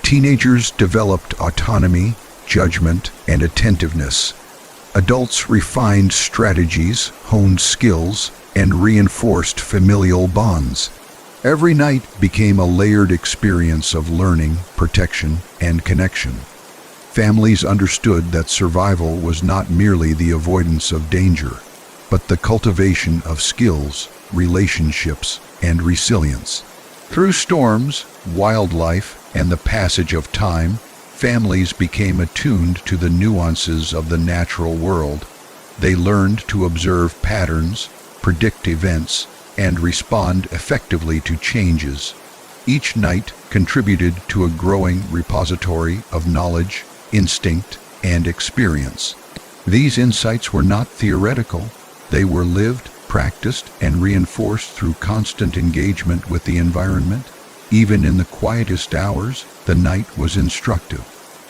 Teenagers developed autonomy, judgment, and attentiveness. Adults refined strategies, honed skills, and reinforced familial bonds. Every night became a layered experience of learning, protection, and connection. Families understood that survival was not merely the avoidance of danger, but the cultivation of skills, relationships, and resilience. Through storms, wildlife, and the passage of time, families became attuned to the nuances of the natural world. They learned to observe patterns, predict events, and respond effectively to changes. Each night contributed to a growing repository of knowledge, instinct, and experience. These insights were not theoretical. They were lived, practiced, and reinforced through constant engagement with the environment. Even in the quietest hours, the night was instructive.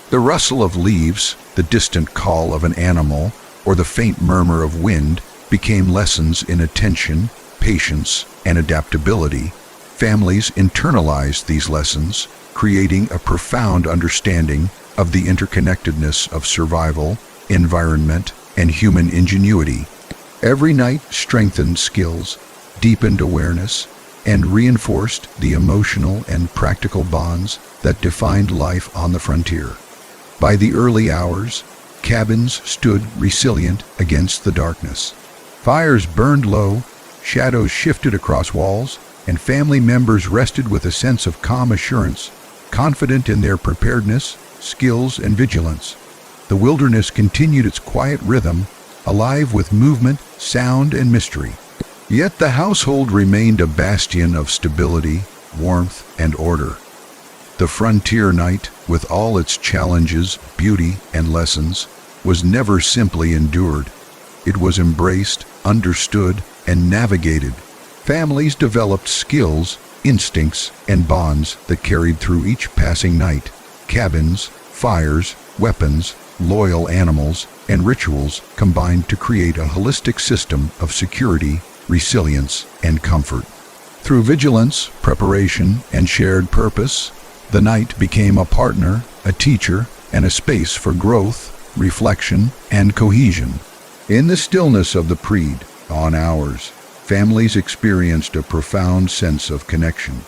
The rustle of leaves, the distant call of an animal, or the faint murmur of wind became lessons in attention, patience, and adaptability. Families internalized these lessons, creating a profound understanding of the interconnectedness of survival, environment, and human ingenuity. Every night strengthened skills, deepened awareness, and reinforced the emotional and practical bonds that defined life on the frontier. By the early hours, cabins stood resilient against the darkness. Fires burned low, shadows shifted across walls, and family members rested with a sense of calm assurance, confident in their preparedness, skills, and vigilance. The wilderness continued its quiet rhythm, alive with movement, sound, and mystery. Yet the household remained a bastion of stability, warmth, and order. The frontier night, with all its challenges, beauty, and lessons, was never simply endured. It was embraced, understood, and navigated. Families developed skills, instincts, and bonds that carried through each passing night. Cabins, fires, weapons, loyal animals, and rituals combined to create a holistic system of security, resilience, and comfort. Through vigilance, preparation, and shared purpose, the night became a partner, a teacher, and a space for growth, reflection, and cohesion. In the stillness of the pre-dawn hours, families experienced a profound sense of connection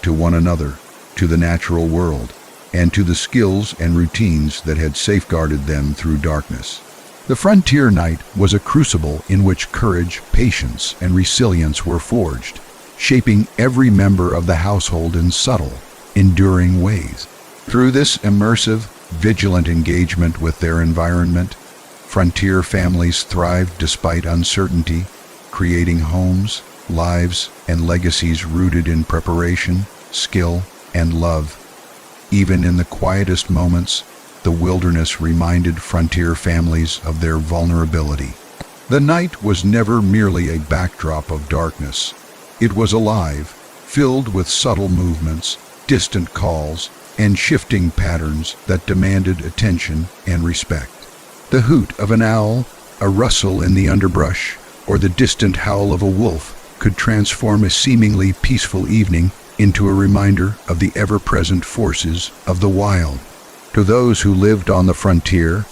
to one another, to the natural world, and to the skills and routines that had safeguarded them through darkness. The frontier night was a crucible in which courage, patience, and resilience were forged, shaping every member of the household in subtle, enduring ways. Through this immersive, vigilant engagement with their environment, frontier families thrived despite uncertainty, creating homes, lives, and legacies rooted in preparation, skill, and love. Even in the quietest moments, the wilderness reminded frontier families of their vulnerability. The night was never merely a backdrop of darkness. It was alive, filled with subtle movements, distant calls, and shifting patterns that demanded attention and respect. The hoot of an owl, a rustle in the underbrush, or the distant howl of a wolf could transform a seemingly peaceful evening into a reminder of the ever-present forces of the wild. To those who lived on the frontier,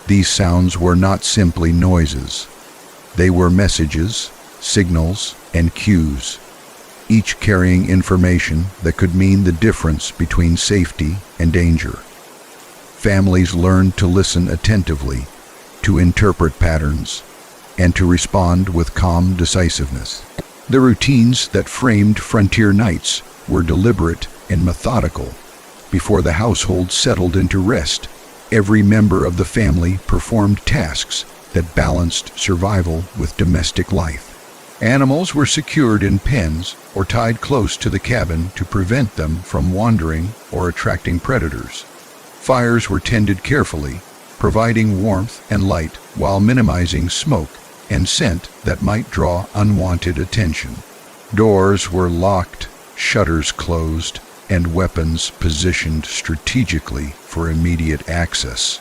these sounds were not simply noises. They were messages, signals, and cues, each carrying information that could mean the difference between safety and danger. Families learned to listen attentively, to interpret patterns, and to respond with calm decisiveness. The routines that framed frontier nights were deliberate and methodical. Before the household settled into rest, every member of the family performed tasks that balanced survival with domestic life. Animals were secured in pens or tied close to the cabin to prevent them from wandering or attracting predators. Fires were tended carefully, providing warmth and light while minimizing smoke and scent that might draw unwanted attention. Doors were locked, shutters closed, and weapons positioned strategically for immediate access.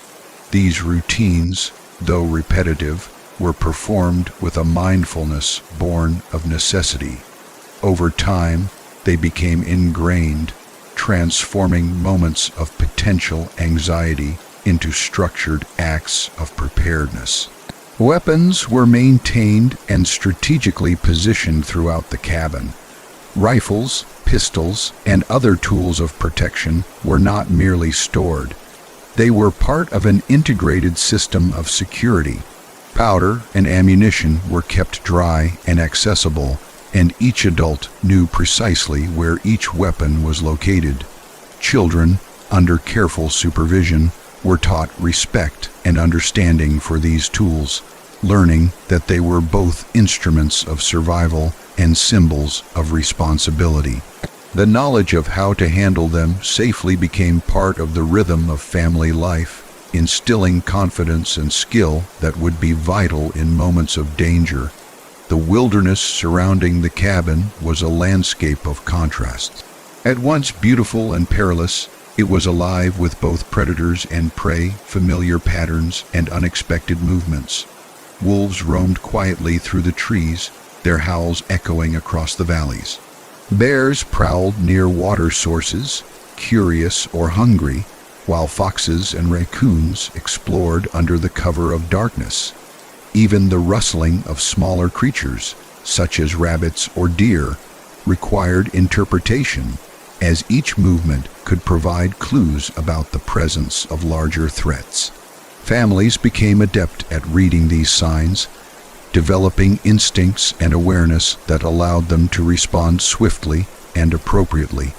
These routines, though repetitive, were performed with a mindfulness born of necessity. Over time, they became ingrained, transforming moments of potential anxiety into structured acts of preparedness. Weapons were maintained and strategically positioned throughout the cabin. Rifles, pistols, and other tools of protection were not merely stored. They were part of an integrated system of security. Powder and ammunition were kept dry and accessible, and each adult knew precisely where each weapon was located. Children, under careful supervision, were taught respect and understanding for these tools, learning that they were both instruments of survival and symbols of responsibility. The knowledge of how to handle them safely became part of the rhythm of family life, instilling confidence and skill that would be vital in moments of danger. The wilderness surrounding the cabin was a landscape of contrasts. At once beautiful and perilous, it was alive with both predators and prey, familiar patterns, and unexpected movements. Wolves roamed quietly through the trees, their howls echoing across the valleys. Bears prowled near water sources, curious or hungry, while foxes and raccoons explored under the cover of darkness. Even the rustling of smaller creatures, such as rabbits or deer, required interpretation, as each movement could provide clues about the presence of larger threats. Families became adept at reading these signs, developing instincts and awareness that allowed them to respond swiftly and appropriately.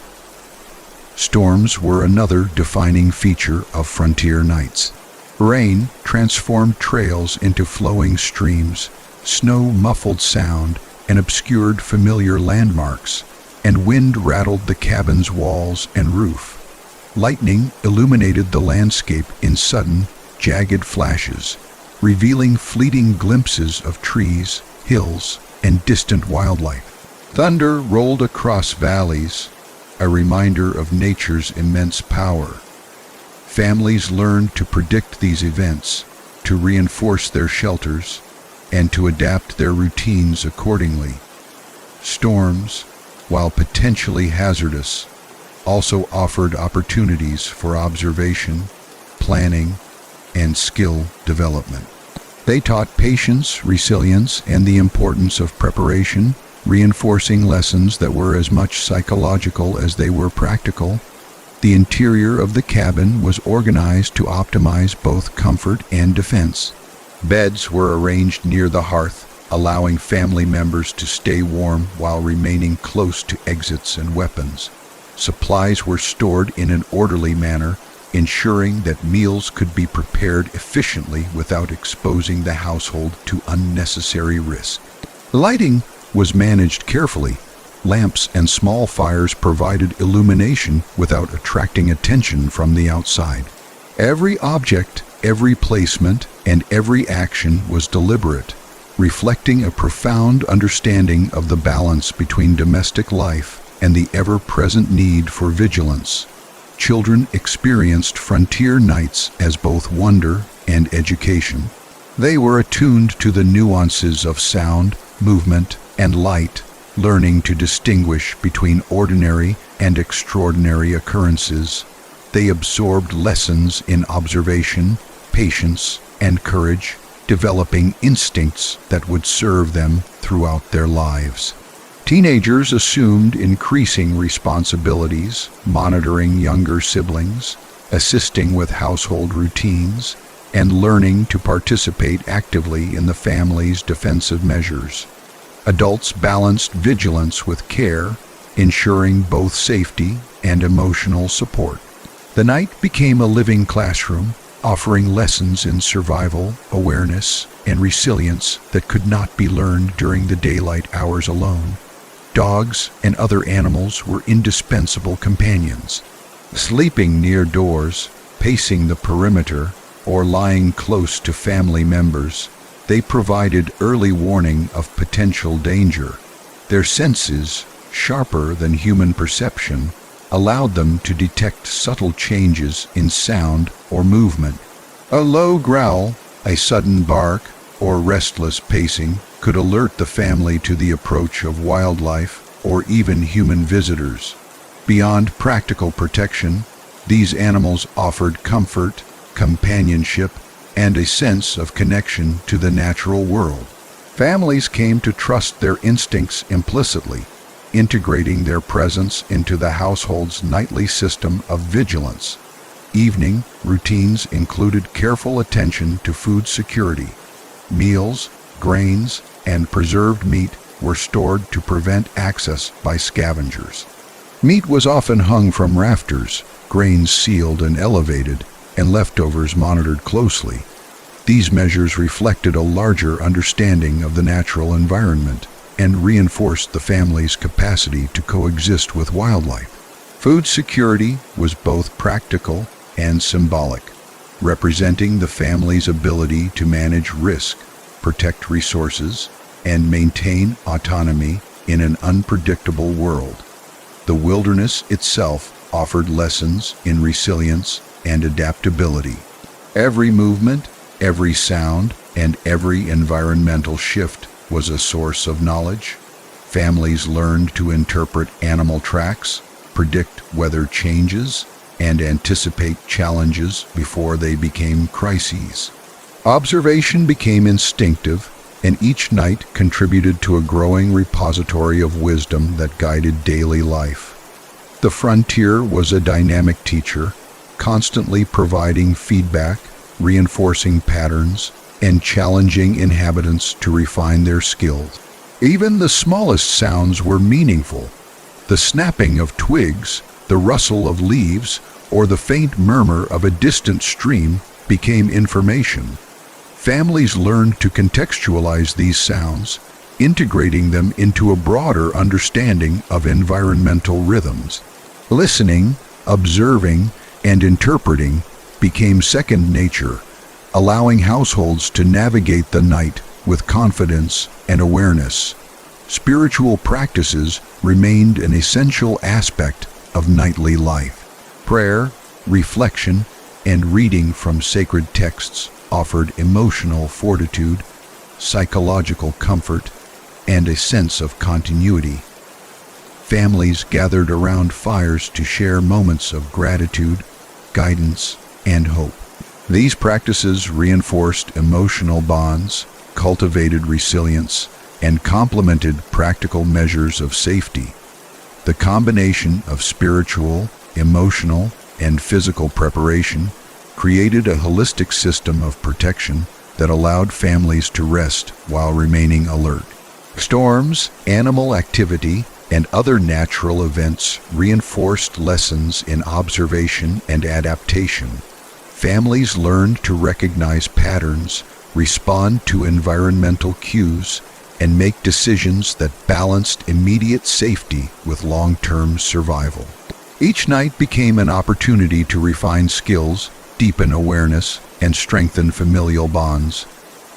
Storms were another defining feature of frontier nights. Rain transformed trails into flowing streams, snow muffled sound and obscured familiar landmarks, and wind rattled the cabin's walls and roof. Lightning illuminated the landscape in sudden, jagged flashes, revealing fleeting glimpses of trees, hills, and distant wildlife. Thunder rolled across valleys, a reminder of nature's immense power. Families learned to predict these events, to reinforce their shelters, and to adapt their routines accordingly. Storms, while potentially hazardous, also offered opportunities for observation, planning, and skill development. They taught patience, resilience, and the importance of preparation, reinforcing lessons that were as much psychological as they were practical. The interior of the cabin was organized to optimize both comfort and defense. Beds were arranged near the hearth, allowing family members to stay warm while remaining close to exits and weapons. Supplies were stored in an orderly manner, ensuring that meals could be prepared efficiently without exposing the household to unnecessary risk. Lighting was managed carefully. Lamps and small fires provided illumination without attracting attention from the outside. Every object, every placement, and every action was deliberate, reflecting a profound understanding of the balance between domestic life and the ever-present need for vigilance. children experienced frontier nights as both wonder and education. They were attuned to the nuances of sound, movement, and light, learning to distinguish between ordinary and extraordinary occurrences. They absorbed lessons in observation, patience, and courage, developing instincts that would serve them throughout their lives. Teenagers assumed increasing responsibilities, monitoring younger siblings, assisting with household routines, and learning to participate actively in the family's defensive measures. Adults balanced vigilance with care, ensuring both safety and emotional support. The night became a living classroom, offering lessons in survival, awareness, and resilience that could not be learned during the daylight hours alone. Dogs and other animals were indispensable companions. Sleeping near doors, pacing the perimeter, or lying close to family members, they provided early warning of potential danger. Their senses, sharper than human perception, allowed them to detect subtle changes in sound or movement. A low growl, a sudden bark, or restless pacing could alert the family to the approach of wildlife or even human visitors. Beyond practical protection, these animals offered comfort, companionship, and a sense of connection to the natural world. Families came to trust their instincts implicitly, integrating their presence into the household's nightly system of vigilance. Evening routines included careful attention to food security. Meals, grains, and preserved meat were stored to prevent access by scavengers. Meat was often hung from rafters, grains sealed and elevated, and leftovers monitored closely. These measures reflected a larger understanding of the natural environment and reinforced the family's capacity to coexist with wildlife. Food security was both practical and symbolic, representing the family's ability to manage risk, protect resources, and maintain autonomy in an unpredictable world. The wilderness itself offered lessons in resilience and adaptability. Every movement, every sound, and every environmental shift was a source of knowledge. Families learned to interpret animal tracks, predict weather changes, and anticipate challenges before they became crises. Observation became instinctive, and each night contributed to a growing repository of wisdom that guided daily life. The frontier was a dynamic teacher, constantly providing feedback, reinforcing patterns, and challenging inhabitants to refine their skills. Even the smallest sounds were meaningful. The snapping of twigs, the rustle of leaves, or the faint murmur of a distant stream became information. Families learned to contextualize these sounds, integrating them into a broader understanding of environmental rhythms. Listening, observing, and interpreting became second nature, allowing households to navigate the night with confidence and awareness. Spiritual practices remained an essential aspect of nightly life. Prayer, reflection, and reading from sacred texts offered emotional fortitude, psychological comfort, and a sense of continuity. Families gathered around fires to share moments of gratitude, guidance, and hope. These practices reinforced emotional bonds, cultivated resilience, and complemented practical measures of safety. The combination of spiritual, emotional, and physical preparation created a holistic system of protection that allowed families to rest while remaining alert. Storms, animal activity, and other natural events reinforced lessons in observation and adaptation. Families learned to recognize patterns, respond to environmental cues, and make decisions that balanced immediate safety with long-term survival. Each night became an opportunity to refine skills, deepen awareness, and strengthen familial bonds.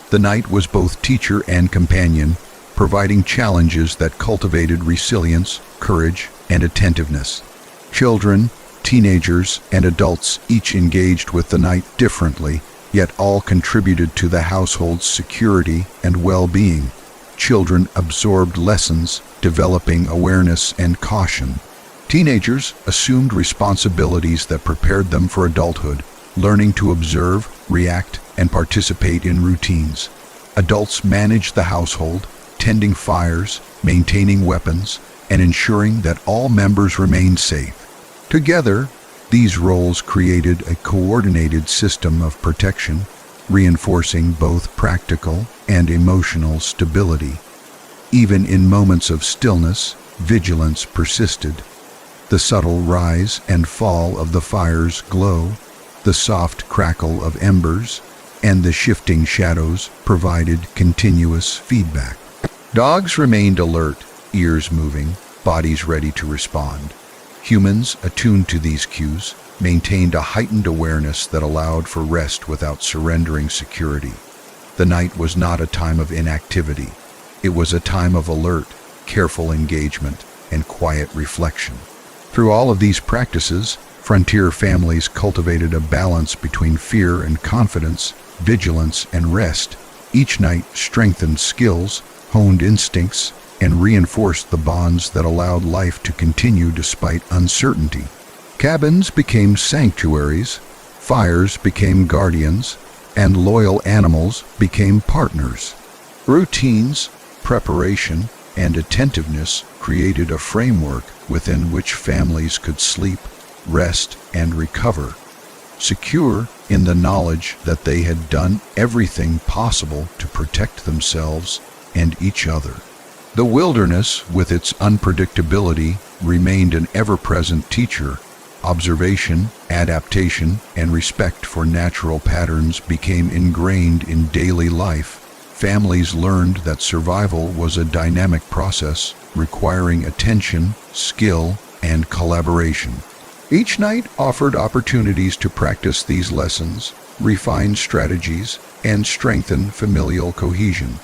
The night was both teacher and companion, providing challenges that cultivated resilience, courage, and attentiveness. Children, Teenagers and adults each engaged with the night differently, yet all contributed to the household's security and well-being. Children absorbed lessons, developing awareness and caution. Teenagers assumed responsibilities that prepared them for adulthood, learning to observe, react, and participate in routines. Adults managed the household, tending fires, maintaining weapons, and ensuring that all members remained safe. Together, these roles created a coordinated system of protection, reinforcing both practical and emotional stability. Even in moments of stillness, vigilance persisted. The subtle rise and fall of the fire's glow, the soft crackle of embers, and the shifting shadows provided continuous feedback. Dogs remained alert, ears moving, bodies ready to respond. Humans, attuned to these cues, maintained a heightened awareness that allowed for rest without surrendering security. The night was not a time of inactivity. It was a time of alert, careful engagement, and quiet reflection. Through all of these practices, frontier families cultivated a balance between fear and confidence, vigilance and rest. Each night strengthened skills, honed instincts, and reinforced the bonds that allowed life to continue despite uncertainty. Cabins became sanctuaries, fires became guardians, and loyal animals became partners. Routines, preparation, and attentiveness created a framework within which families could sleep, rest, and recover, secure in the knowledge that they had done everything possible to protect themselves and each other. The wilderness, with its unpredictability, remained an ever-present teacher. Observation, adaptation, and respect for natural patterns became ingrained in daily life. Families learned that survival was a dynamic process requiring attention, skill, and collaboration. Each night offered opportunities to practice these lessons, refine strategies, and strengthen familial cohesion.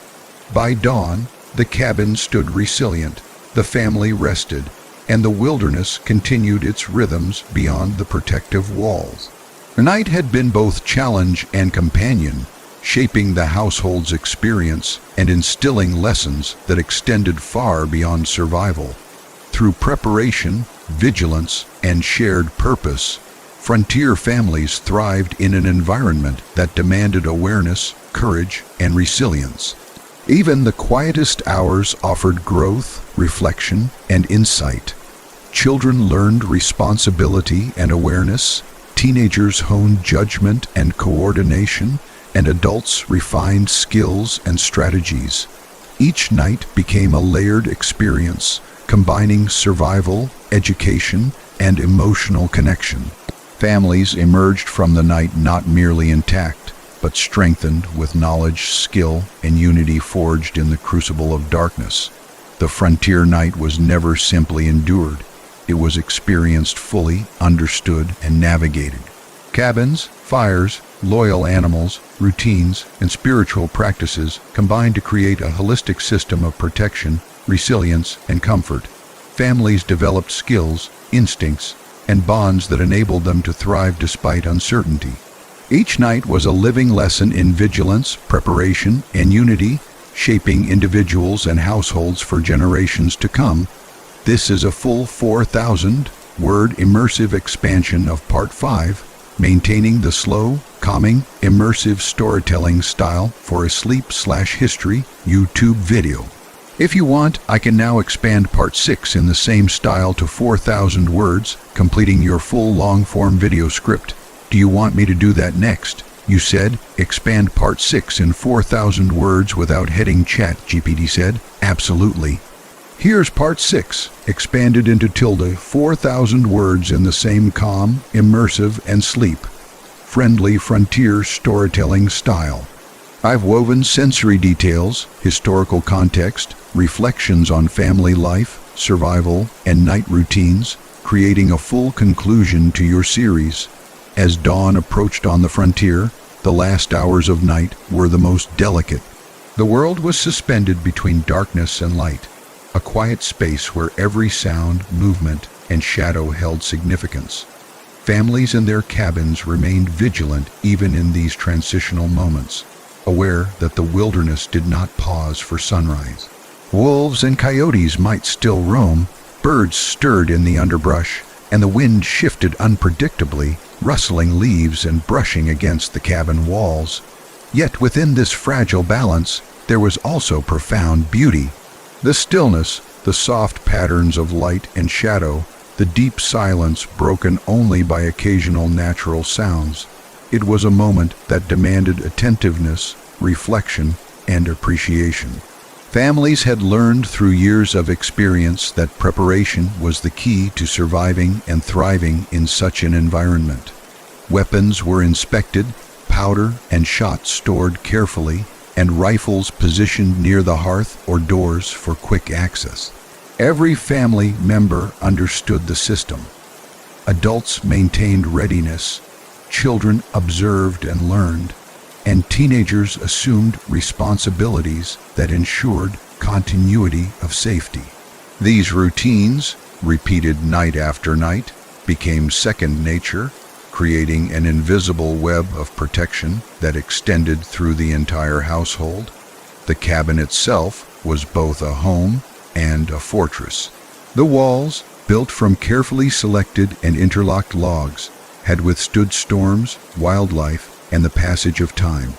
By dawn, the cabin stood resilient, the family rested, and the wilderness continued its rhythms beyond the protective walls. The night had been both challenge and companion, shaping the household's experience and instilling lessons that extended far beyond survival. Through preparation, vigilance, and shared purpose, frontier families thrived in an environment that demanded awareness, courage, and resilience. Even the quietest hours offered growth, reflection, and insight. Children learned responsibility and awareness, teenagers honed judgment and coordination, and adults refined skills and strategies. Each night became a layered experience, combining survival, education, and emotional connection. Families emerged from the night not merely intact, but strengthened with knowledge, skill, and unity forged in the crucible of darkness. The frontier night was never simply endured. It was experienced fully, understood, and navigated. Cabins, fires, loyal animals, routines, and spiritual practices combined to create a holistic system of protection, resilience, and comfort. Families developed skills, instincts, and bonds that enabled them to thrive despite uncertainty. Each night was a living lesson in vigilance, preparation, and unity, shaping individuals and households for generations to come. This is a full 4,000-word immersive expansion of Part 5, maintaining the slow, calming, immersive storytelling style for a sleep/history YouTube video. If you want, I can now expand Part 6 in the same style to 4,000 words, completing your full long-form video script. Do you want me to do that next? You said, expand Part 6 in 4,000 words without heading ChatGPT said, absolutely. Here's Part 6, expanded into 4,000 words in the same calm, immersive, and sleep-friendly frontier storytelling style. I've woven sensory details, historical context, reflections on family life, survival, and night routines, creating a full conclusion to your series. As dawn approached on the frontier, the last hours of night were the most delicate. The world was suspended between darkness and light, a quiet space where every sound, movement, and shadow held significance. Families in their cabins remained vigilant even in these transitional moments, aware that the wilderness did not pause for sunrise. Wolves and coyotes might still roam, birds stirred in the underbrush, and the wind shifted unpredictably, rustling leaves and brushing against the cabin walls. Yet within this fragile balance, there was also profound beauty. The stillness, the soft patterns of light and shadow, the deep silence broken only by occasional natural sounds. It was a moment that demanded attentiveness, reflection, and appreciation. Families had learned through years of experience that preparation was the key to surviving and thriving in such an environment. Weapons were inspected, powder and shot stored carefully, and rifles positioned near the hearth or doors for quick access. Every family member understood the system. Adults maintained readiness, children observed and learned, and teenagers assumed responsibilities that ensured continuity of safety. These routines, repeated night after night, became second nature, creating an invisible web of protection that extended through the entire household. The cabin itself was both a home and a fortress. The walls, built from carefully selected and interlocked logs, had withstood storms, wildlife, and the passage of time.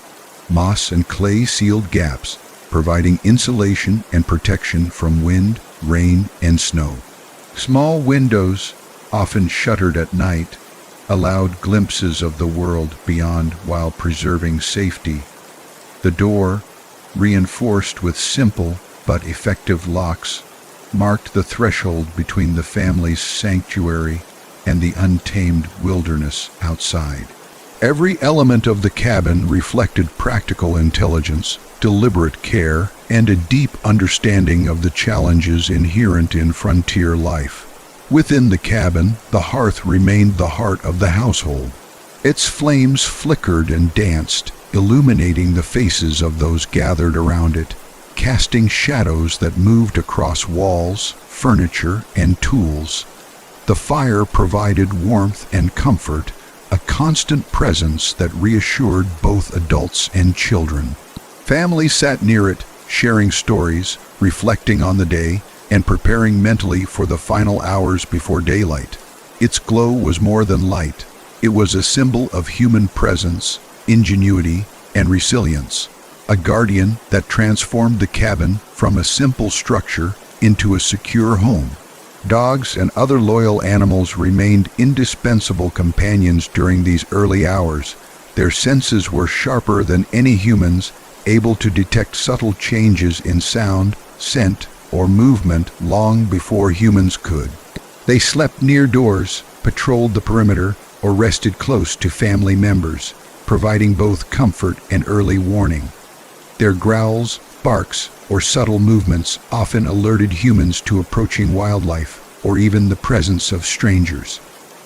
Moss and clay sealed gaps, providing insulation and protection from wind, rain, and snow. Small windows, often shuttered at night, allowed glimpses of the world beyond while preserving safety. The door, reinforced with simple but effective locks, marked the threshold between the family's sanctuary and the untamed wilderness outside. Every element of the cabin reflected practical intelligence, deliberate care, and a deep understanding of the challenges inherent in frontier life. Within the cabin, the hearth remained the heart of the household. Its flames flickered and danced, illuminating the faces of those gathered around it, casting shadows that moved across walls, furniture, and tools. The fire provided warmth and comfort, a constant presence that reassured both adults and children. Families sat near it, sharing stories, reflecting on the day, and preparing mentally for the final hours before daylight. Its glow was more than light. It was a symbol of human presence, ingenuity, and resilience, a guardian that transformed the cabin from a simple structure into a secure home. Dogs and other loyal animals remained indispensable companions during these early hours. Their senses were sharper than any humans, able to detect subtle changes in sound, scent, or movement long before humans could. They slept near doors, patrolled the perimeter, or rested close to family members, providing both comfort and early warning. Their growls, barks, or subtle movements often alerted humans to approaching wildlife or even the presence of strangers.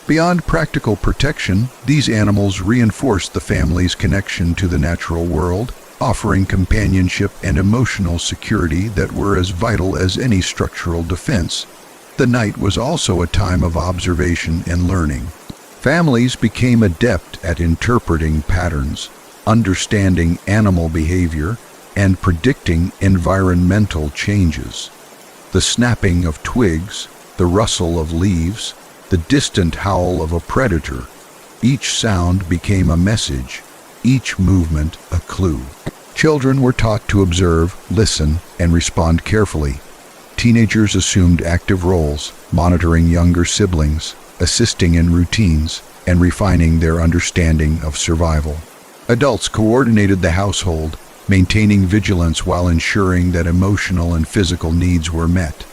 Beyond practical protection, these animals reinforced the family's connection to the natural world, offering companionship and emotional security that were as vital as any structural defense. The night was also a time of observation and learning. Families became adept at interpreting patterns, understanding animal behavior, and predicting environmental changes. The snapping of twigs, the rustle of leaves, the distant howl of a predator. Each sound became a message, each movement a clue. Children were taught to observe, listen, and respond carefully. Teenagers assumed active roles, monitoring younger siblings, assisting in routines, and refining their understanding of survival. Adults coordinated the household, maintaining vigilance while ensuring that emotional and physical needs were met.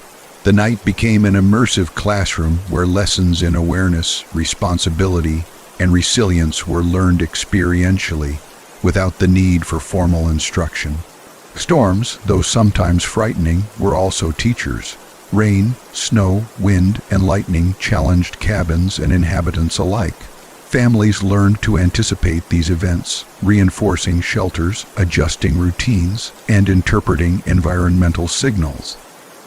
The night became an immersive classroom where lessons in awareness, responsibility, and resilience were learned experientially, without the need for formal instruction. Storms, though sometimes frightening, were also teachers. Rain, snow, wind, and lightning challenged cabins and inhabitants alike. Families learned to anticipate these events, reinforcing shelters, adjusting routines, and interpreting environmental signals.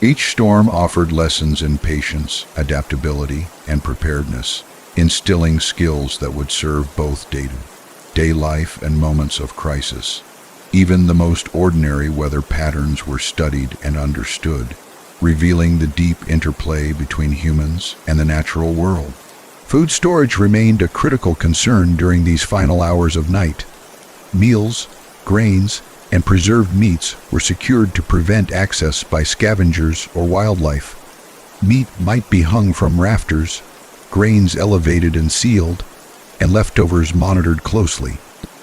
Each storm offered lessons in patience, adaptability, and preparedness. instilling skills that would serve both day life and moments of crisis. Even the most ordinary weather patterns were studied and understood, revealing the deep interplay between humans and the natural world. Food storage remained a critical concern during these final hours of night. Meals, grains, and preserved meats were secured to prevent access by scavengers or wildlife. Meat might be hung from rafters, grains elevated and sealed, and leftovers monitored closely.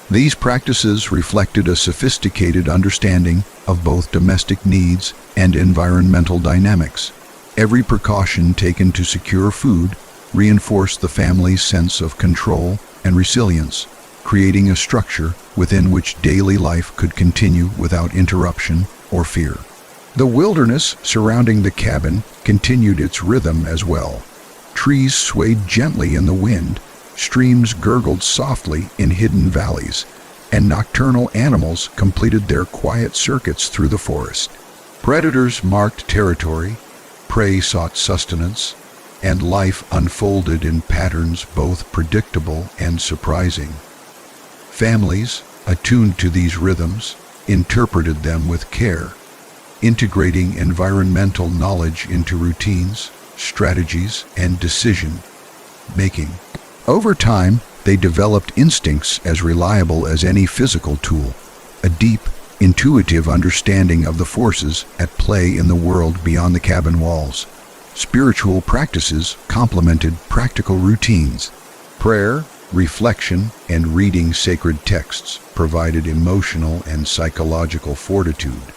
These practices reflected a sophisticated understanding of both domestic needs and environmental dynamics. Every precaution taken to secure food reinforced the family's sense of control and resilience, creating a structure within which daily life could continue without interruption or fear. The wilderness surrounding the cabin continued its rhythm as well. Trees swayed gently in the wind, streams gurgled softly in hidden valleys, and nocturnal animals completed their quiet circuits through the forest. Predators marked territory, prey sought sustenance, and life unfolded in patterns both predictable and surprising. Families, attuned to these rhythms, interpreted them with care, integrating environmental knowledge into routines, strategies, and decision-making. Over time, they developed instincts as reliable as any physical tool, a deep, intuitive understanding of the forces at play in the world beyond the cabin walls. Spiritual practices complemented practical routines. Prayer, reflection, and reading sacred texts provided emotional and psychological fortitude.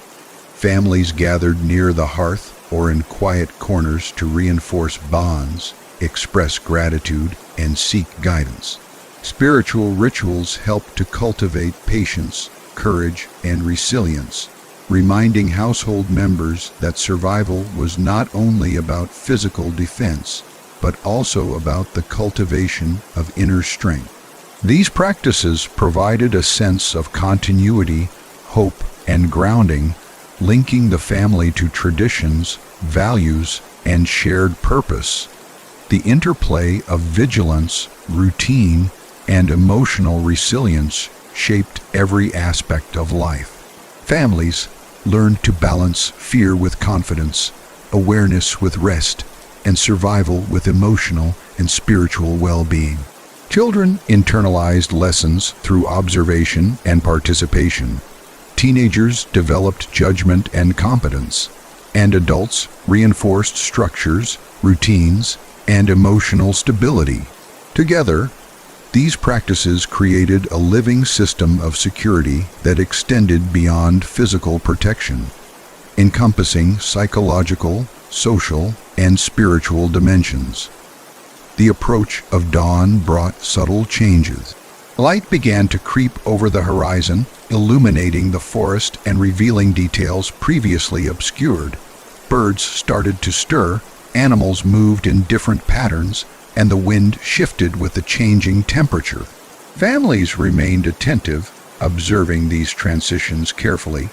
Families gathered near the hearth or in quiet corners to reinforce bonds, express gratitude, and seek guidance. Spiritual rituals helped to cultivate patience, courage, and resilience, reminding household members that survival was not only about physical defense, but also about the cultivation of inner strength. These practices provided a sense of continuity, hope, and grounding, linking the family to traditions, values, and shared purpose. The interplay of vigilance, routine, and emotional resilience shaped every aspect of life. Families learned to balance fear with confidence, awareness with rest, and survival with emotional and spiritual well-being. Children internalized lessons through observation and participation. Teenagers developed judgment and competence, and adults reinforced structures, routines, and emotional stability. Together, these practices created a living system of security that extended beyond physical protection, encompassing psychological, social, and spiritual dimensions. The approach of dawn brought subtle changes. Light began to creep over the horizon, illuminating the forest and revealing details previously obscured. Birds started to stir, animals moved in different patterns, and the wind shifted with the changing temperature. Families remained attentive, observing these transitions carefully.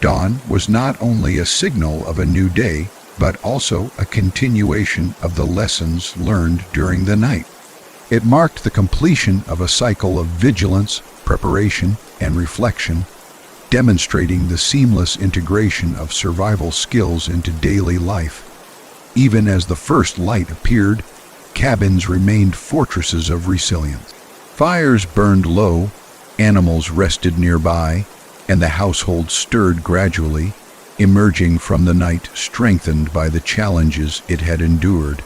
Dawn was not only a signal of a new day, but also a continuation of the lessons learned during the night. It marked the completion of a cycle of vigilance, preparation, and reflection, demonstrating the seamless integration of survival skills into daily life. Even as the first light appeared, cabins remained fortresses of resilience. Fires burned low, animals rested nearby, and the household stirred gradually, emerging from the night strengthened by the challenges it had endured.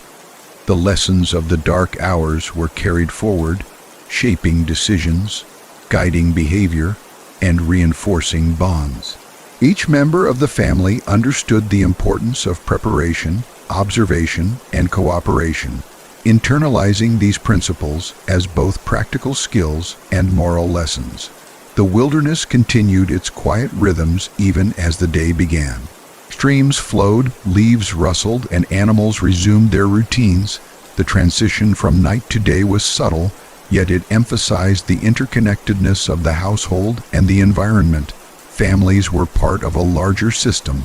The lessons of the dark hours were carried forward, shaping decisions, guiding behavior, and reinforcing bonds. Each member of the family understood the importance of preparation, observation, and cooperation, internalizing these principles as both practical skills and moral lessons. The wilderness continued its quiet rhythms even as the day began. Streams flowed, leaves rustled, and animals resumed their routines. The transition from night to day was subtle, yet it emphasized the interconnectedness of the household and the environment. Families were part of a larger system,